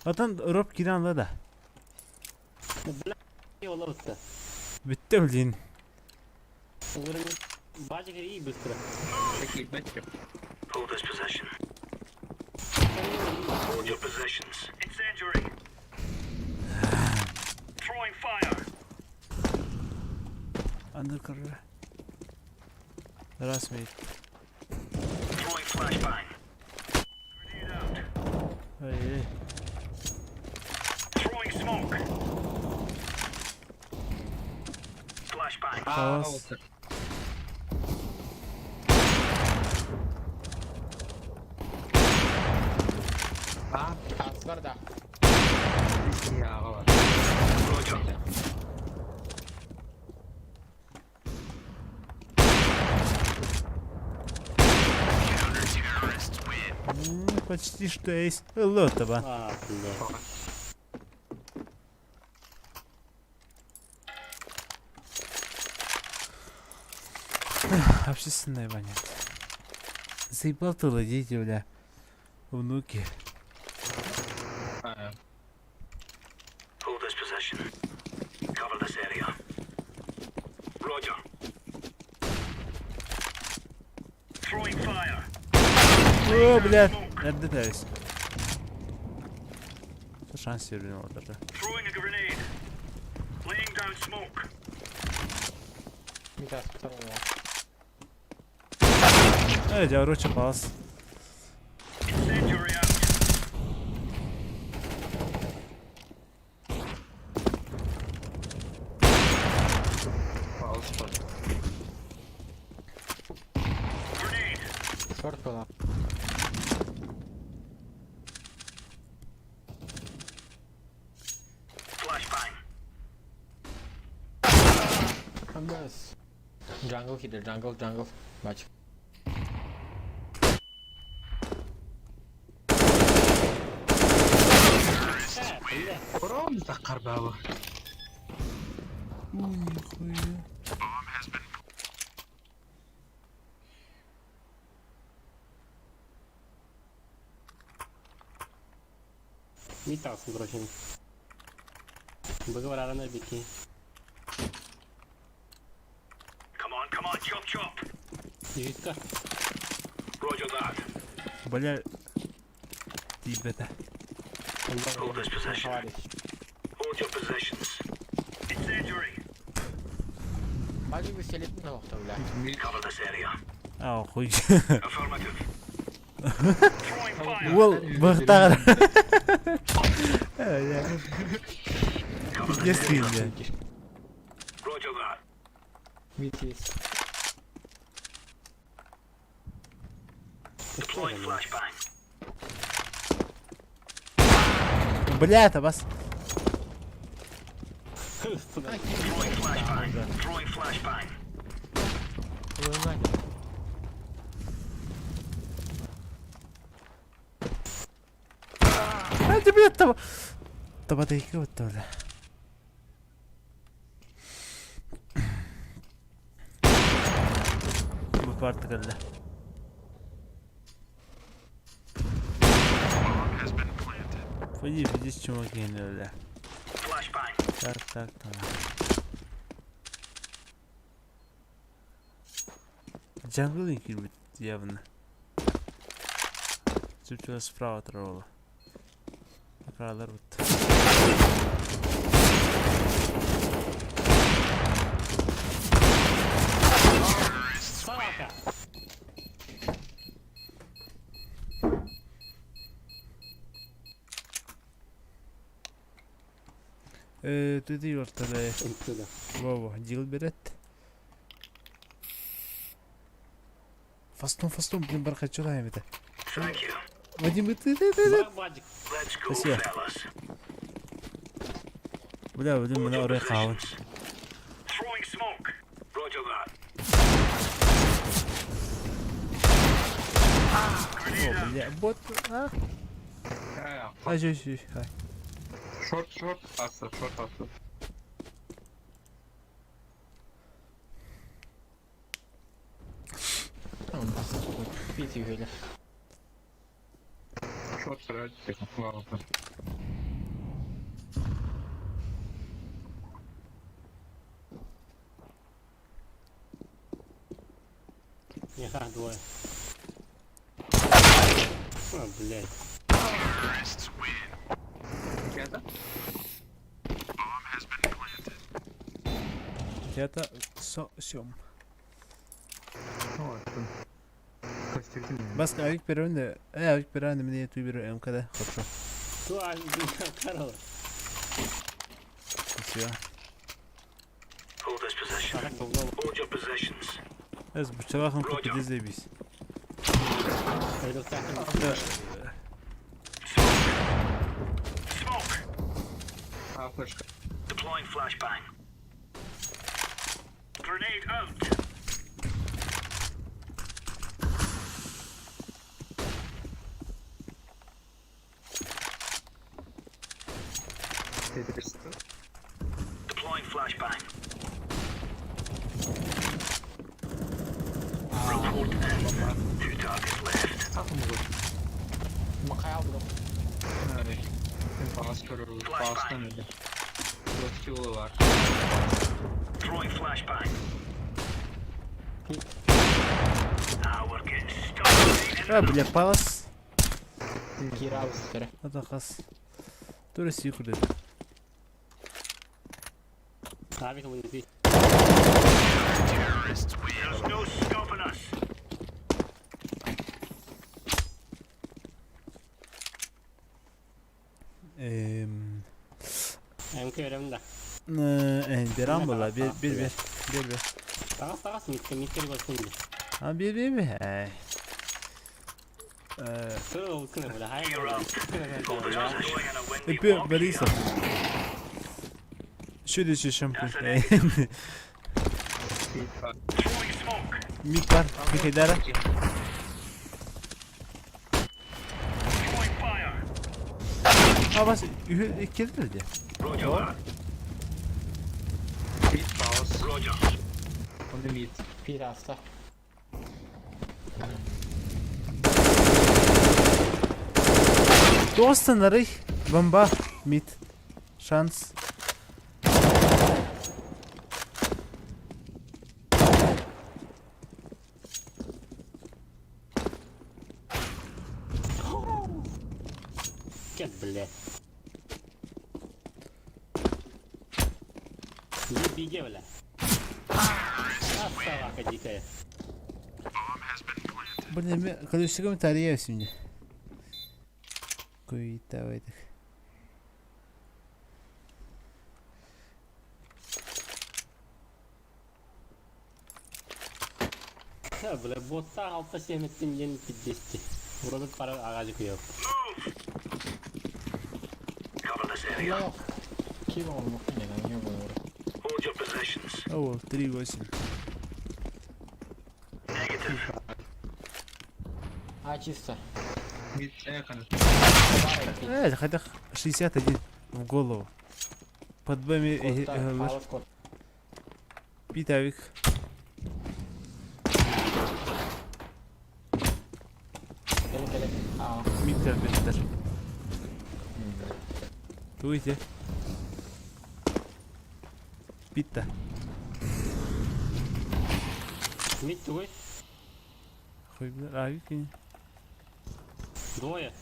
Atan rob giren da. Yola bıstı. Bitti öldün. Бачи и быстро. Peki bekle. Hold this position. Hold your positions. Incendiary. Throwing fire. Undercover. Раз мид. Throwing flashbang. Grenade out. Ай. Throwing smoke. Flashbang. Tamam. oldu. As var da. Ya var. Roger. Counter-terrorists win. Почти что есть. Лотова. А, да. Общественное понятие. Заебал ты ладить, бля. Внуки. Hold this position. Cover this area. Roger. Throwing fire. О, бля. Nerede deriz? Şans veriyorum orada. Throwing a grenade. Laying down smoke. Bir tane tutarım ya. Evet ya roça pas. Incendiary out. Bombers. Jungle kid, jungle. Watch. Oram zakar baba. Мид алсын короче. Быгы бар арана беки. Come on, chop. Юитка. Roger that. Бля. Тибета. Hold this position. Hold your positions. Incendiary. Bagi bir selip mi nokta bile? Cover this area. Aa koy. Affirmative. Throwing fire. Wol bıhtar. Ya. Cover this Yes area. ya. Roger that. Vitis. Deploying flashbang. Бля, это бас. Throwing flashbang. Hadi bir taba. Taba değil ki bu da. Bu parti geldi. Видишь, чуваки, да. Flashbang. Так. Джангл инкибит явно. Чуть-чуть справа тролла. Крадар вот. Салака. Туди ортада. Интуда. Вова, дил берет. Фастун, блин, бархачулаем это. Thank you. Вадим, ты. Бабадик. Let's go, Спасибо. fellas. Бля, Вадим, меня орай хавать. Throwing smoke. Roger that. О, бля, бот, а? Ай, жи. Short assa. Viti öyle. Short сразу технология. Ага, двое. А, блядь. Это? Это сём. Бас авик перевенде, авик перевенде мне ту беру МКД, хорошо. Туа, Карл. Спасибо. Hold this position. Hold your positions. Ez bu çalakın kopyada izleyebiliriz. Öyle takım. Smoke. Флешка. Deploying flashbang. Grenade out. Deploying flashbang. Report in. 2 targets left. Makaya aldım. Pasttan öyle. Burası yolu var. Throwing flashbang. We're getting started. Бля, палас. Kira aldı sıfırı. Это хас. То есть их удет. Abi коммунити. There's no stopping us. МК önemli. Biram bola, bir. Takas mitleri basın. Ha bir. Sonra olkuna böyle hayır. Hold this position in a windy Bir walk Barisa. here. Şöyle şampın. Mid var. Bir kedara. Ha bas. İkili dedi. Mid paus. On the mid. Bir hafta. Dostan aray. Bomba. Mid. Şans. Gel bile. Bilge bile. Asla vaka dikaya. Bu ne mi? Kalışık mı tarihi şimdi? Koy tavaydık. Ya bile botta altta sevmettim yeni piddesti. Burada para ağacı koyuyor. Yok. Kim olmak ne lan yok olur. Oh, 3-8. А чисто. Mid yakın. Evet, хотя 61 в голову. Под вами Палас код. Питавик. Gelin. Aa. Миттер беттер. Туйте. Питта. Mid tuğuy. Koydular abi ki. Doğuya.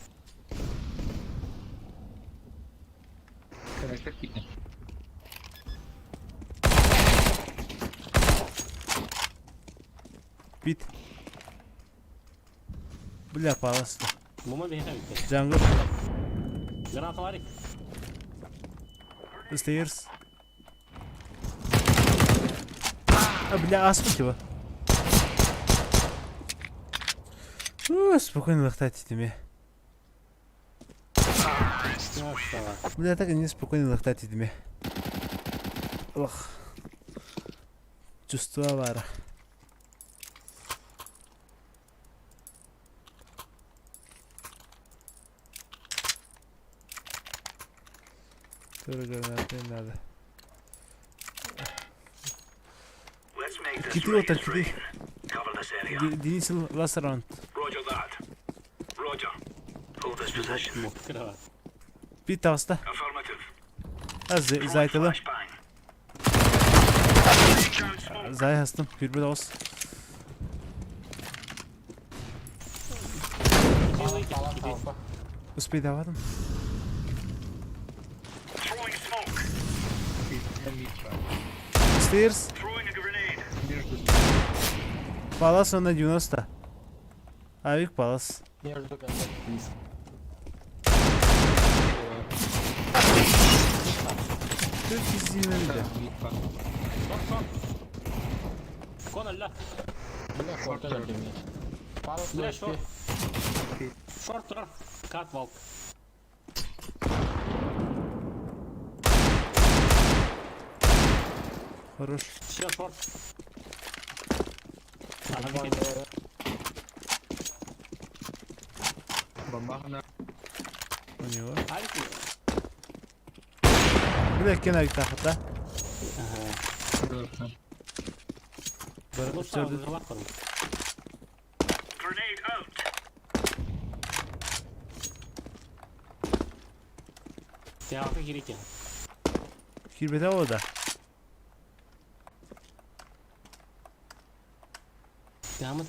Connector kitle. Bit. Бля, паласта. Muma bir herif. Jungle. Granat var. Stairs. А, бля, асфальт его. Спокойно лохтать этими. Бля, так и не спокойно лохтать этими. Ох. Чувство авара. Тоже гранаты надо. Киты вот так, киты. Денис last round. Bir tavsta. Az zaytalı. Zay hastım. Bir olsun. Палас алфа. Успей давадым. Stairs. Палас он на 90. Авик палас. Между контактами. Çok izleyelim de. Mid var. Kon Allah. Бля, форта для меня. Палас Бля, лошадь. шорт. Шорт трав. Катвалк. Хорош. Все шорт. Bomba na. У него. Алики. Бля, кенавик тахта. Ну что, взрывак пору. Sen arka girik ya. Kirbete o da. Tamam.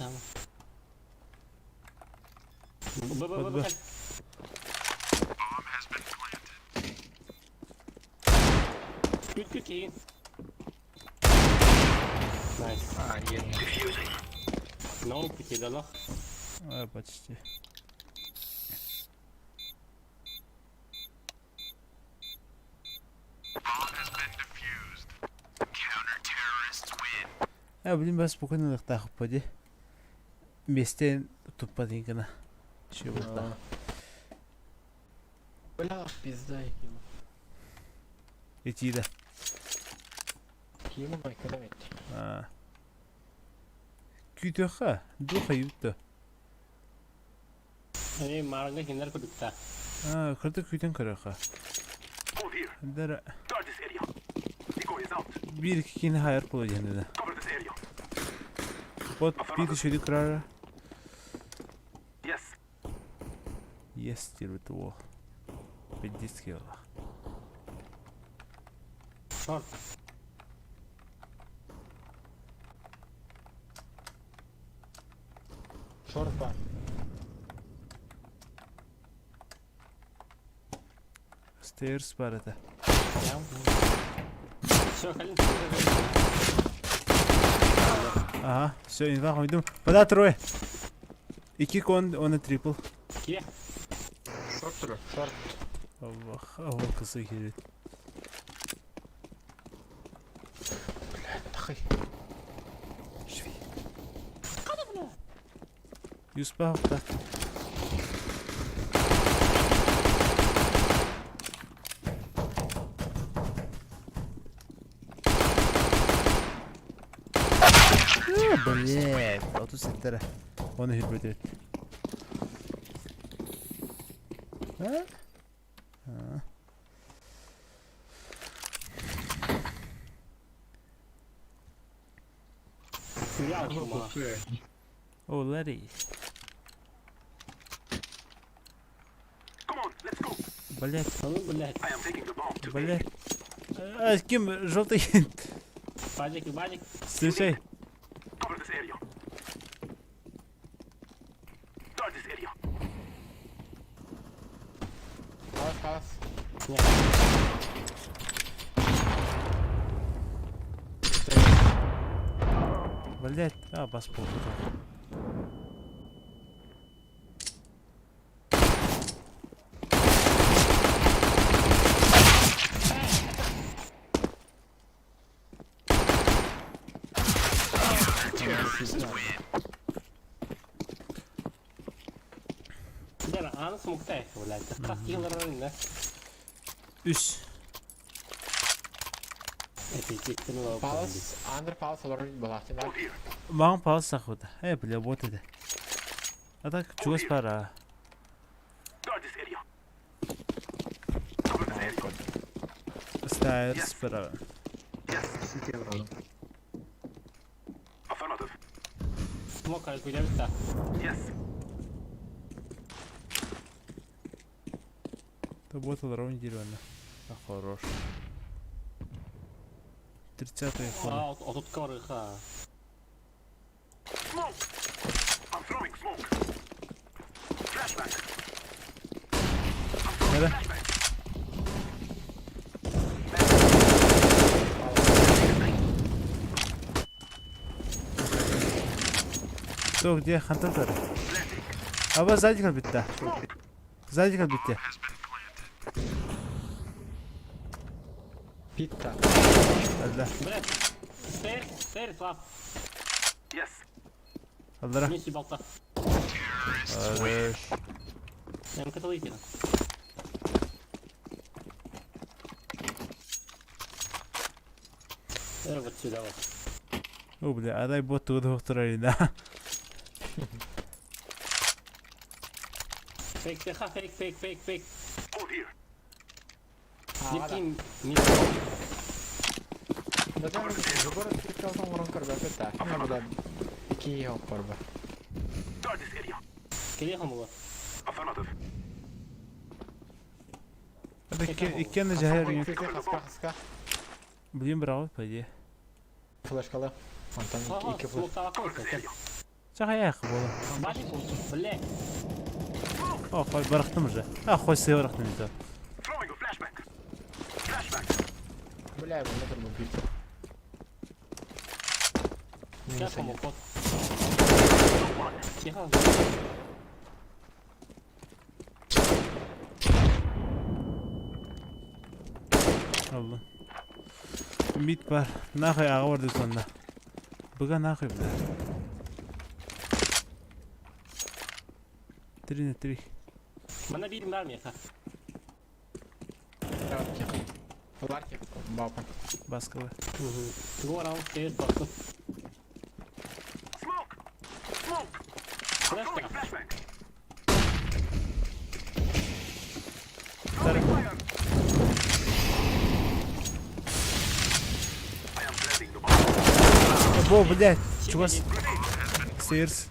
Bak. Good iyi. Nice. Yeni. Ne oldu peki de la? А, почти. Блин, бас спокойно лахтах поди. Местен тупадин кана. Şey oldu. Бля, пизда ему. Эти да. Ему майкрометр. Kütüha. Du hayıttı. Maranga hinder kudukta. Kırdı kütün kırıqa. Dara. Bir iki kini hayır pulu kendine. Bot bir düşürdü kırara. Yes, diyor bu. Bir disk yola. Short. Short var. Stairs var da. Все, Халин. Aha, все, инфа koydum. Bada трое. 2 kon, ona triple. Кие. Short turu. Allah kısa girer. Тахай. Şvi. Yusuf hafta. Блять, 30 lira. Onu hürmet et. Ha? Я ума. Oh, Larry. Блять, Блять. блять. А, с кем желтый? Бадик, бадик. Встречай. Kalas. Блять, бас полу. Да, она смуктает, блядь. Как хилер, да? Üs. Это естественно. Palas. Under palas olur bulakçı var. Mağın pahalı sakıdı. He bile bot edi. Atak çuğuz para. Stairs para. City vuralım. Смока, куда-то. То бот ровно деревянно. Хорош. 30-й фон. А тут корыха. Nerede? Кто, где? Хантер. А сзади как битта. Сзади как битта. Pitta. Allah. Блядь. Стейр, слаб. Allah. Миссия болта. Хорош. Я им каталыки. Вот сюда вот. О, бля, а дай бот тут доктора, да. Фейк, тихо, фейк. Hala. Никим, Zaten zubara Türk'ten vuran karba petta. Ama bu da 2 yok karba. Кирихом его. Hadi iki de cahil yok. Хаска. Блин, bravo, payı. Флешкалы. Антон Ага, 2 флеш. смог толоколька. Çaka yak bolu. Бадик, блядь. О, хой bıraktım уже. А, хой сey bıraktım işte. Бля, его надо было убить. Сейчас ему кот. Тихо. Allah. Mid var. Nahıy ağa vardı sonunda. Bıga nahıy bile. Tri. Mana birim vermiyor ha. Ларки. Бапа. Baskılı. Go around stairs baktım. Во, блядь, чувас. Стейрс.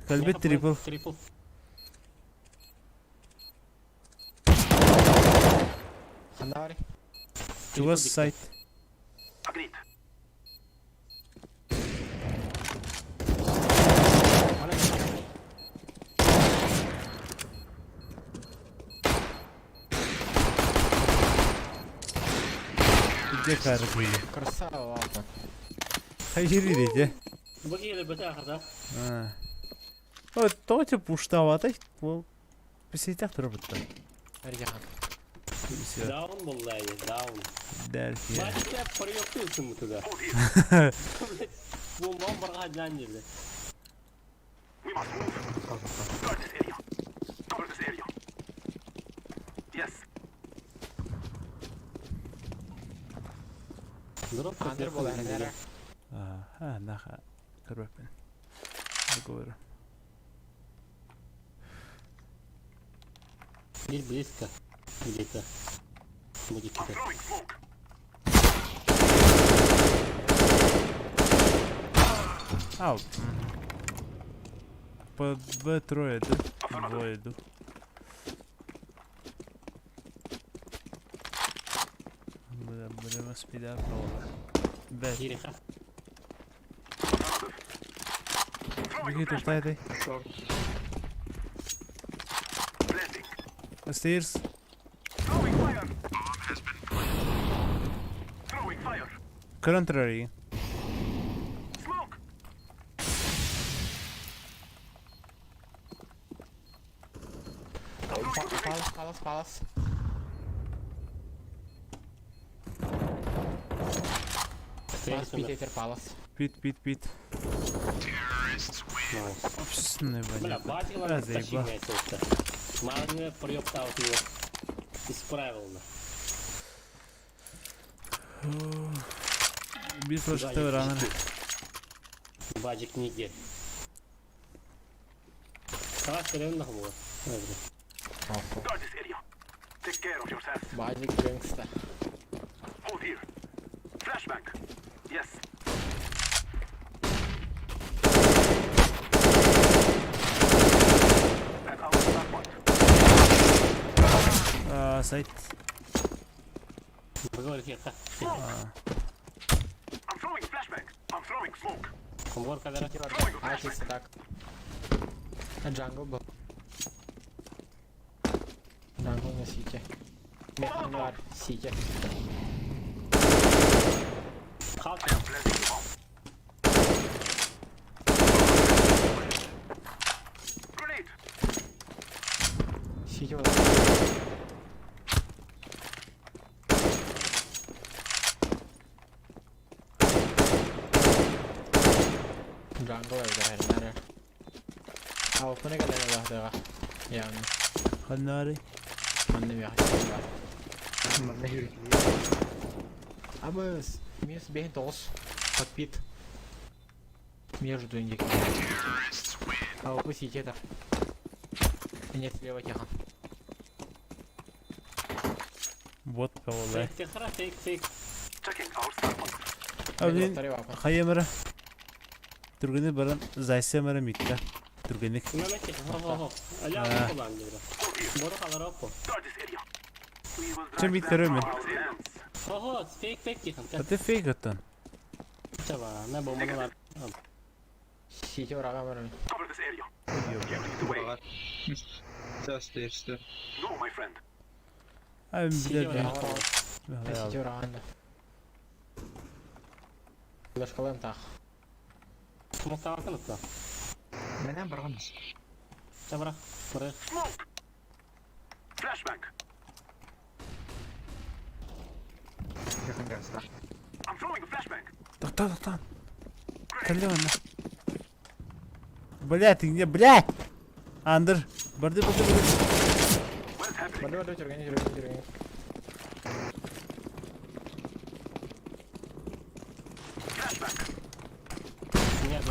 Кальбет трипл. Трипл. Хандари. Чувас сайт. Где каргы? Красава, ладно. Хайри дети. Богили бетахата. Вот то типа пуштаватай. Ол посетях тұрбытты. Эргехан. Даун боллай, даун. Дәрке. Бачка приёптылсың мы туда. Бу бомбарға жан жерде. Дроп Андер бол эргере. Наха. Көрбеппен. Договор. Бир близко. Где-то. Будет кидать. Аут. По Б трое иду. Двое иду. Будем спида провода. Б. Кириха. Беги туфтайдай. Стейрс. Contrary. Palace. Питер Палас. Пит. Общественный Бля, банят. батила Заебал. тащи это. Малый приёптал его. Исправил. Битва что рано. Баджик нигде. Калаш керен было. Баджик Гангста. Сайт. Поговорить я как. Комбор кадра. Айсис так. Джангл был. Джангл на сите. Механвар сите. Халк. Сите вот. Джангл это. А упне кадра лахдага. Yani. Ханнари. Annem ya. Абы мес бен дос подпит между них. А упустить это. Нет, слева тихо. Вот кого, да. Фейк. Блин, хайемера. Турганы баран зайсемера митта. Турганы. Мамете. Хо. Аля kullandı biraz. Boru kadar oppo. Чем бит көрөмөн? Хо, фейк тихан. А ты фейк аттан. Чаба, не бомбаны var. Сите врага мөрөм. Стейрсте. Ай, Сите блядь. врага. Сите врага. Лашкалан так. Смоктан кылыпты. Менен барганбыз. Чабра. Бары. Якын газда. Тоқтан. Калёна. Блядь, ты где, блядь? Андер. Барды. Барды жүргөн. Нет,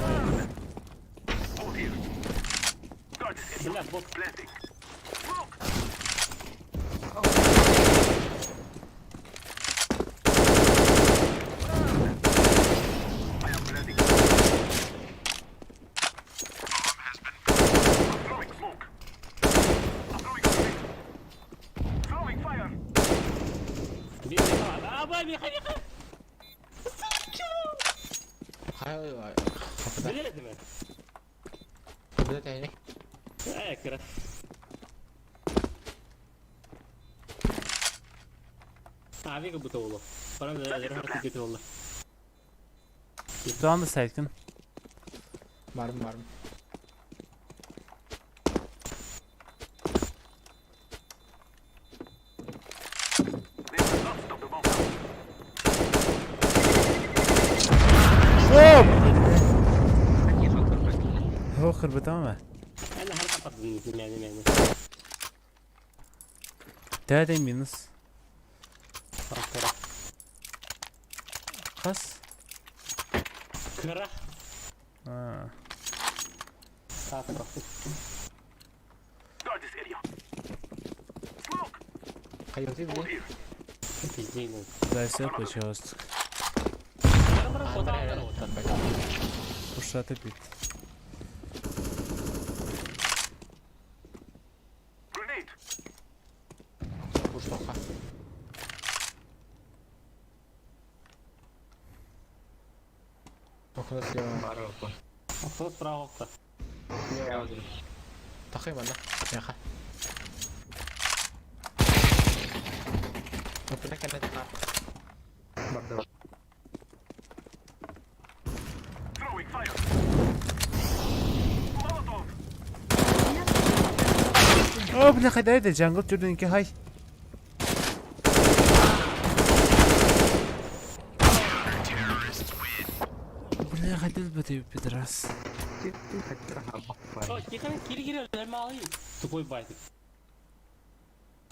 бля, бот. Hayır. Kapıda. Bilirdi mi? Kapıda teyze. Kıra. Abi ki bu tavulu. Bana da hareket et oldu. Şu anda sakin. Var mı? Hop! Niye fakir bak? هو خربت تماما. انا هرقص يعني تلاتة مينus. كره خس. كره كره Hayır değil mi? пиздец. Зайся пожалуйста. Пушата бит. Пуштоха. Okula silahım var. Кто справа-то? Takayım bana. Yaka. Okula kendine takar. Oh بنا خداية jungle تردن كي هاي. بنا خداية بدي بدرس. Тихо, кири, малый. Тупой байтик.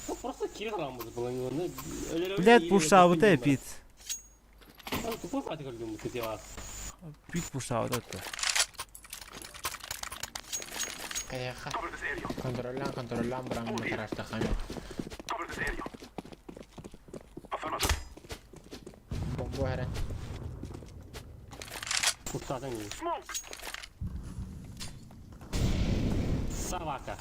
Ну просто кири рамбуз было не. Блядь, пушта вот это пит. Тупой байтик ölüyorum bu tepeye. Пит пушта вот это. Yaka. Kontrollen buranın bu tarafta kanka. Bomba her an. Kurtardan iyi. Собака.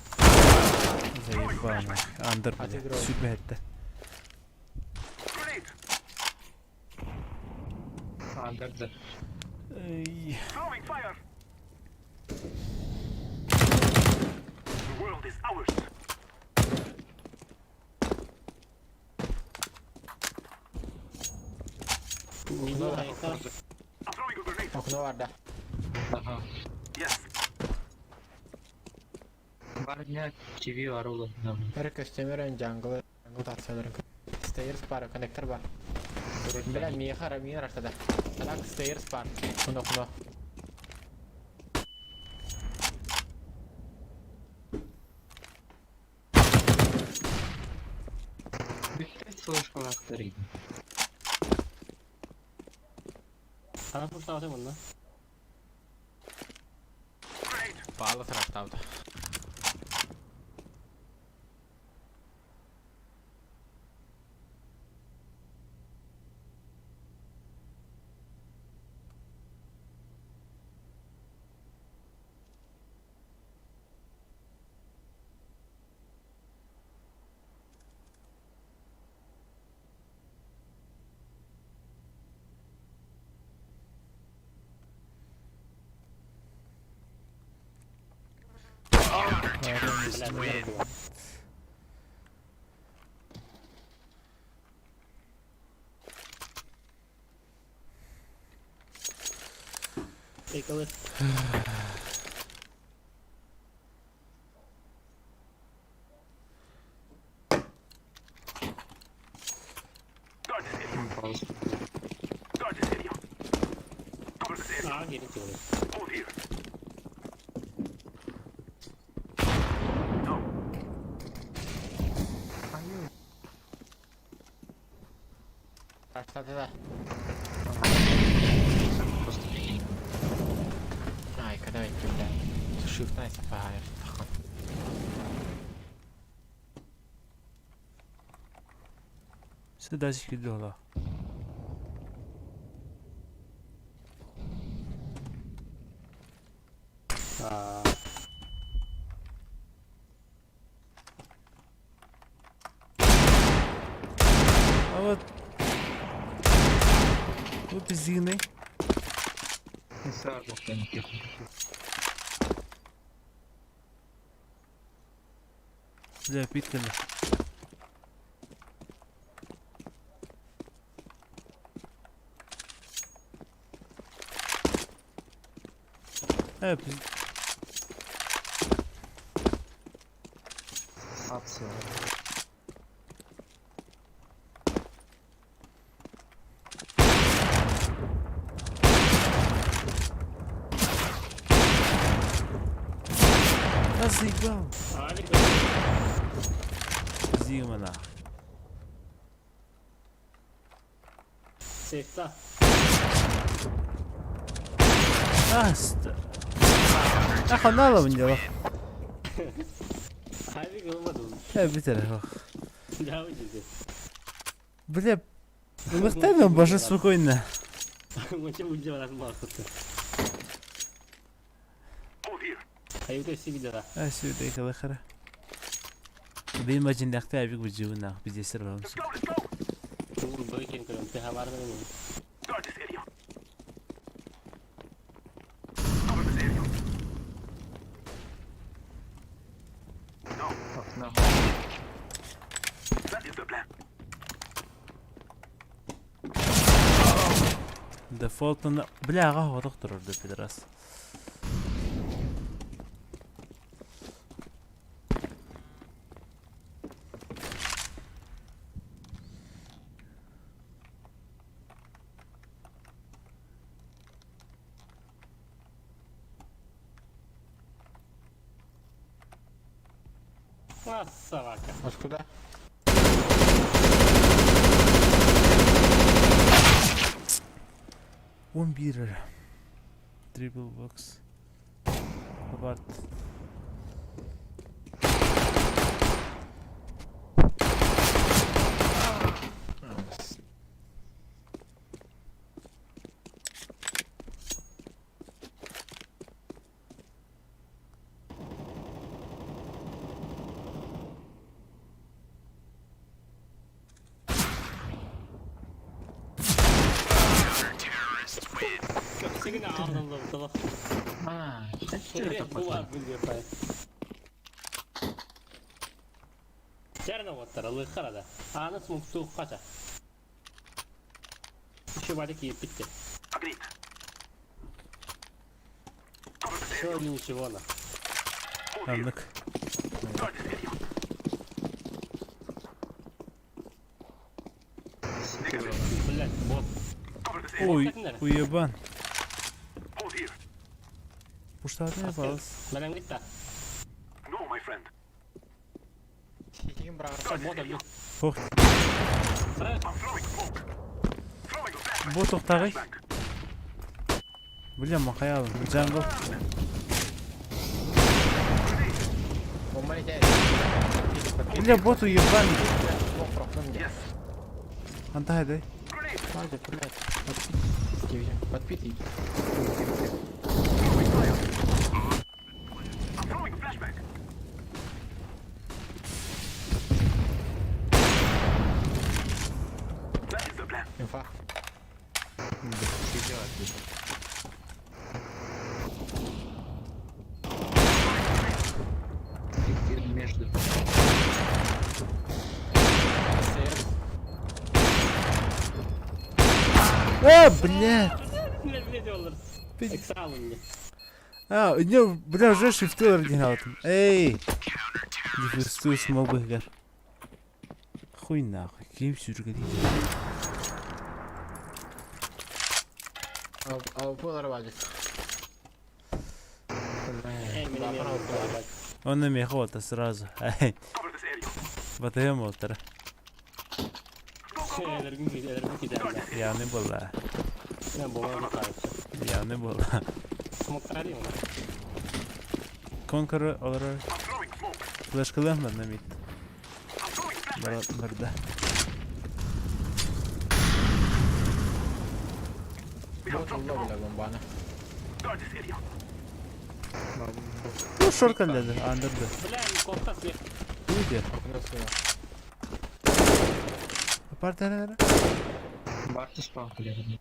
Заебано. Андер, блядь. Сюда это. Andırdı. Эй. Okula var da. Aha. Var ya çivi var oğlum. Her köstemiren jungle tatsanırım. Stairs var, connector var. Bila miyar arkada. Salak stairs var. Kuno. Bütün soğuş kulaklarıydı. Sana kurtar atayım onu. Bağlı tarafta avda. Take a look. Geri çıkıyor. Başladı da. Ay kada bekliyorum da. Shift neyse hayır. Takım. Сюда скидывала. А вот Bu bizliğin ne? Israr yok demek ki. Bля, bitkili. Evet biz... Atsı. Nasıl yıkmam? Harika. Bizliğin bana. Safe'da. Hasta. Aha ne alamayınca bak. Harika olmadı mı? Evet bir tarafa bak. Daha ucuydu. Bля, ылыктайм башы спокойно. Maçı ucu var aslında arkası. Hayır da videoda. А сюда и колохара. Benim acın dakta abi bu cıvına biz esir varmış. Çok böyle kendi kırım. Te haber verin. Default'unu bля ağa hoduk dururdu biraz. Nossa, vaca. Откуда? Он bir triple box. Abart. Köpsegin ağzında bu sabah. Ha, Şöyle bu var biliyor pay. Cerno vattara lıkara da. Anı smuk soğuk kaça. Şu vardı ki bitti. Şöyle nişi valla. Anlık. Billet bot. Ой, уебан. Пуштар не yapalım? Benim gitti. Sikiyim bırak. Bot öldü. Фух, Bırak. bu toktağız. Bля, махаялım. Jungle. Bomba ne de? Bля, bot уебан. Смок прохнем где? Anta hadi. Хватит, блядь. Подпитый. Инфа. Между. Блядь. Ne diyorlar? Eksa alındı. А, не, бля, уже шифтил оригиналом. Эй! Дефистую смог бы гар. Хуй нахуй, кем сюргали. Алпулар валит. Он на меня хвата сразу. Эй. Батаем отра. Я не была. Ne bu arada karşı. Я не была. Smoklar değil mi? Конкуры olarak flash kılamlar ne mit. Burada. Вот он ловля бомбана. Bu short kaldı, andırdı. Bilen korktas bir. Uyuyor. Окно свое. Apart nere? Bartı spawn kulerim.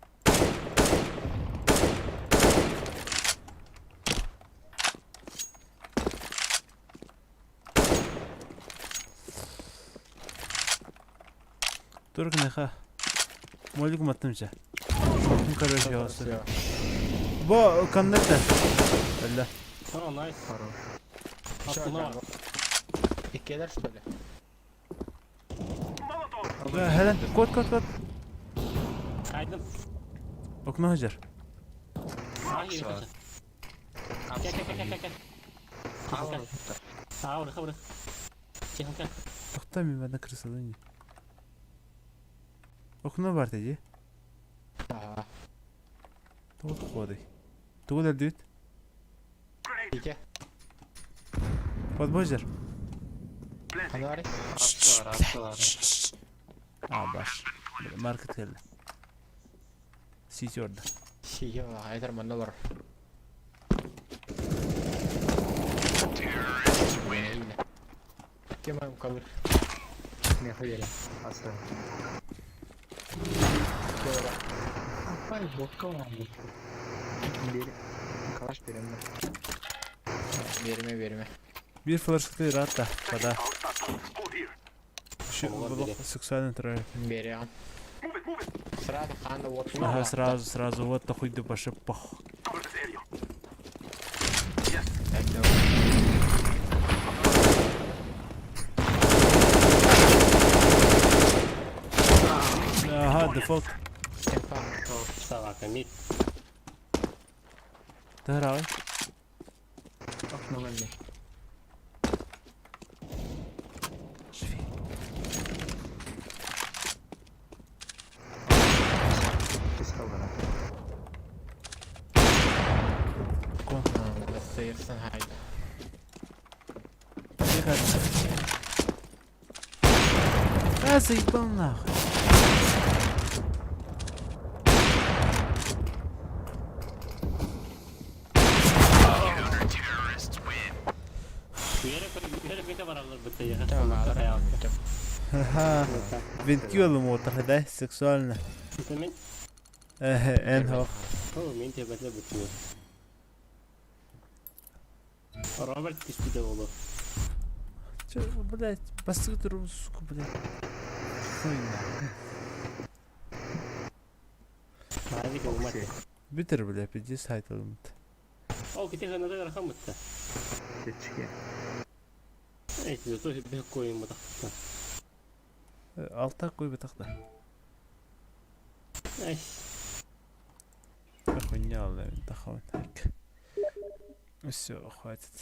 Dur ne ha? Molik matımca. Şokun karşı yağısı. Bu kandırdı. Allah. Oh, nice. Еще Attın ama. jungle. İkiler что ли? Hele kod. Kaydım. Okna hacer. Sağa geri kaçın. Gel. Sağa bırak. Gel. Oktamayım ben de kırısalım. Okna var dedi. Ага. Tuğul kodu. Tuğul erdüt. İki. Kod bojar. Hani var ya? Attılar. Aa baş. Market geldi. City orada. Şey ya, yeter bende var. Yine. Kim kalır? Ne yapayım? Asla. Ay botka var. Bir kaç birimde. Verme. Bir fırsatı rahat da. Kada. Şu Olabilir. blok seksualный тролль. Берем. Сразу ханда вот. Ага, сразу вот такой да пошел пох. Ага, дефолт. Sağa mid. Дорогой. Okna bende. Biz kaldılar. Sıyırsın haydi. А, заебал нахуй. Şu yere bir var alır bitti ya. Tamam Kafaya al. Ха. Винтюлом вот да, сексуально. Demin En hoch. min tepede bitiyor. Robert düştü de oğlu. Чё, блядь, посыл трубу, сука, блядь. Хуйня. Hadi ki umat. Bitir блядь, иди сайт alın. O kiti kanada rakam bitti. Geçki. Evet, zато bir koyun bu da. Alta koy bir tak da. Ay. Хуйня, блядь, так вот. Все, хватит.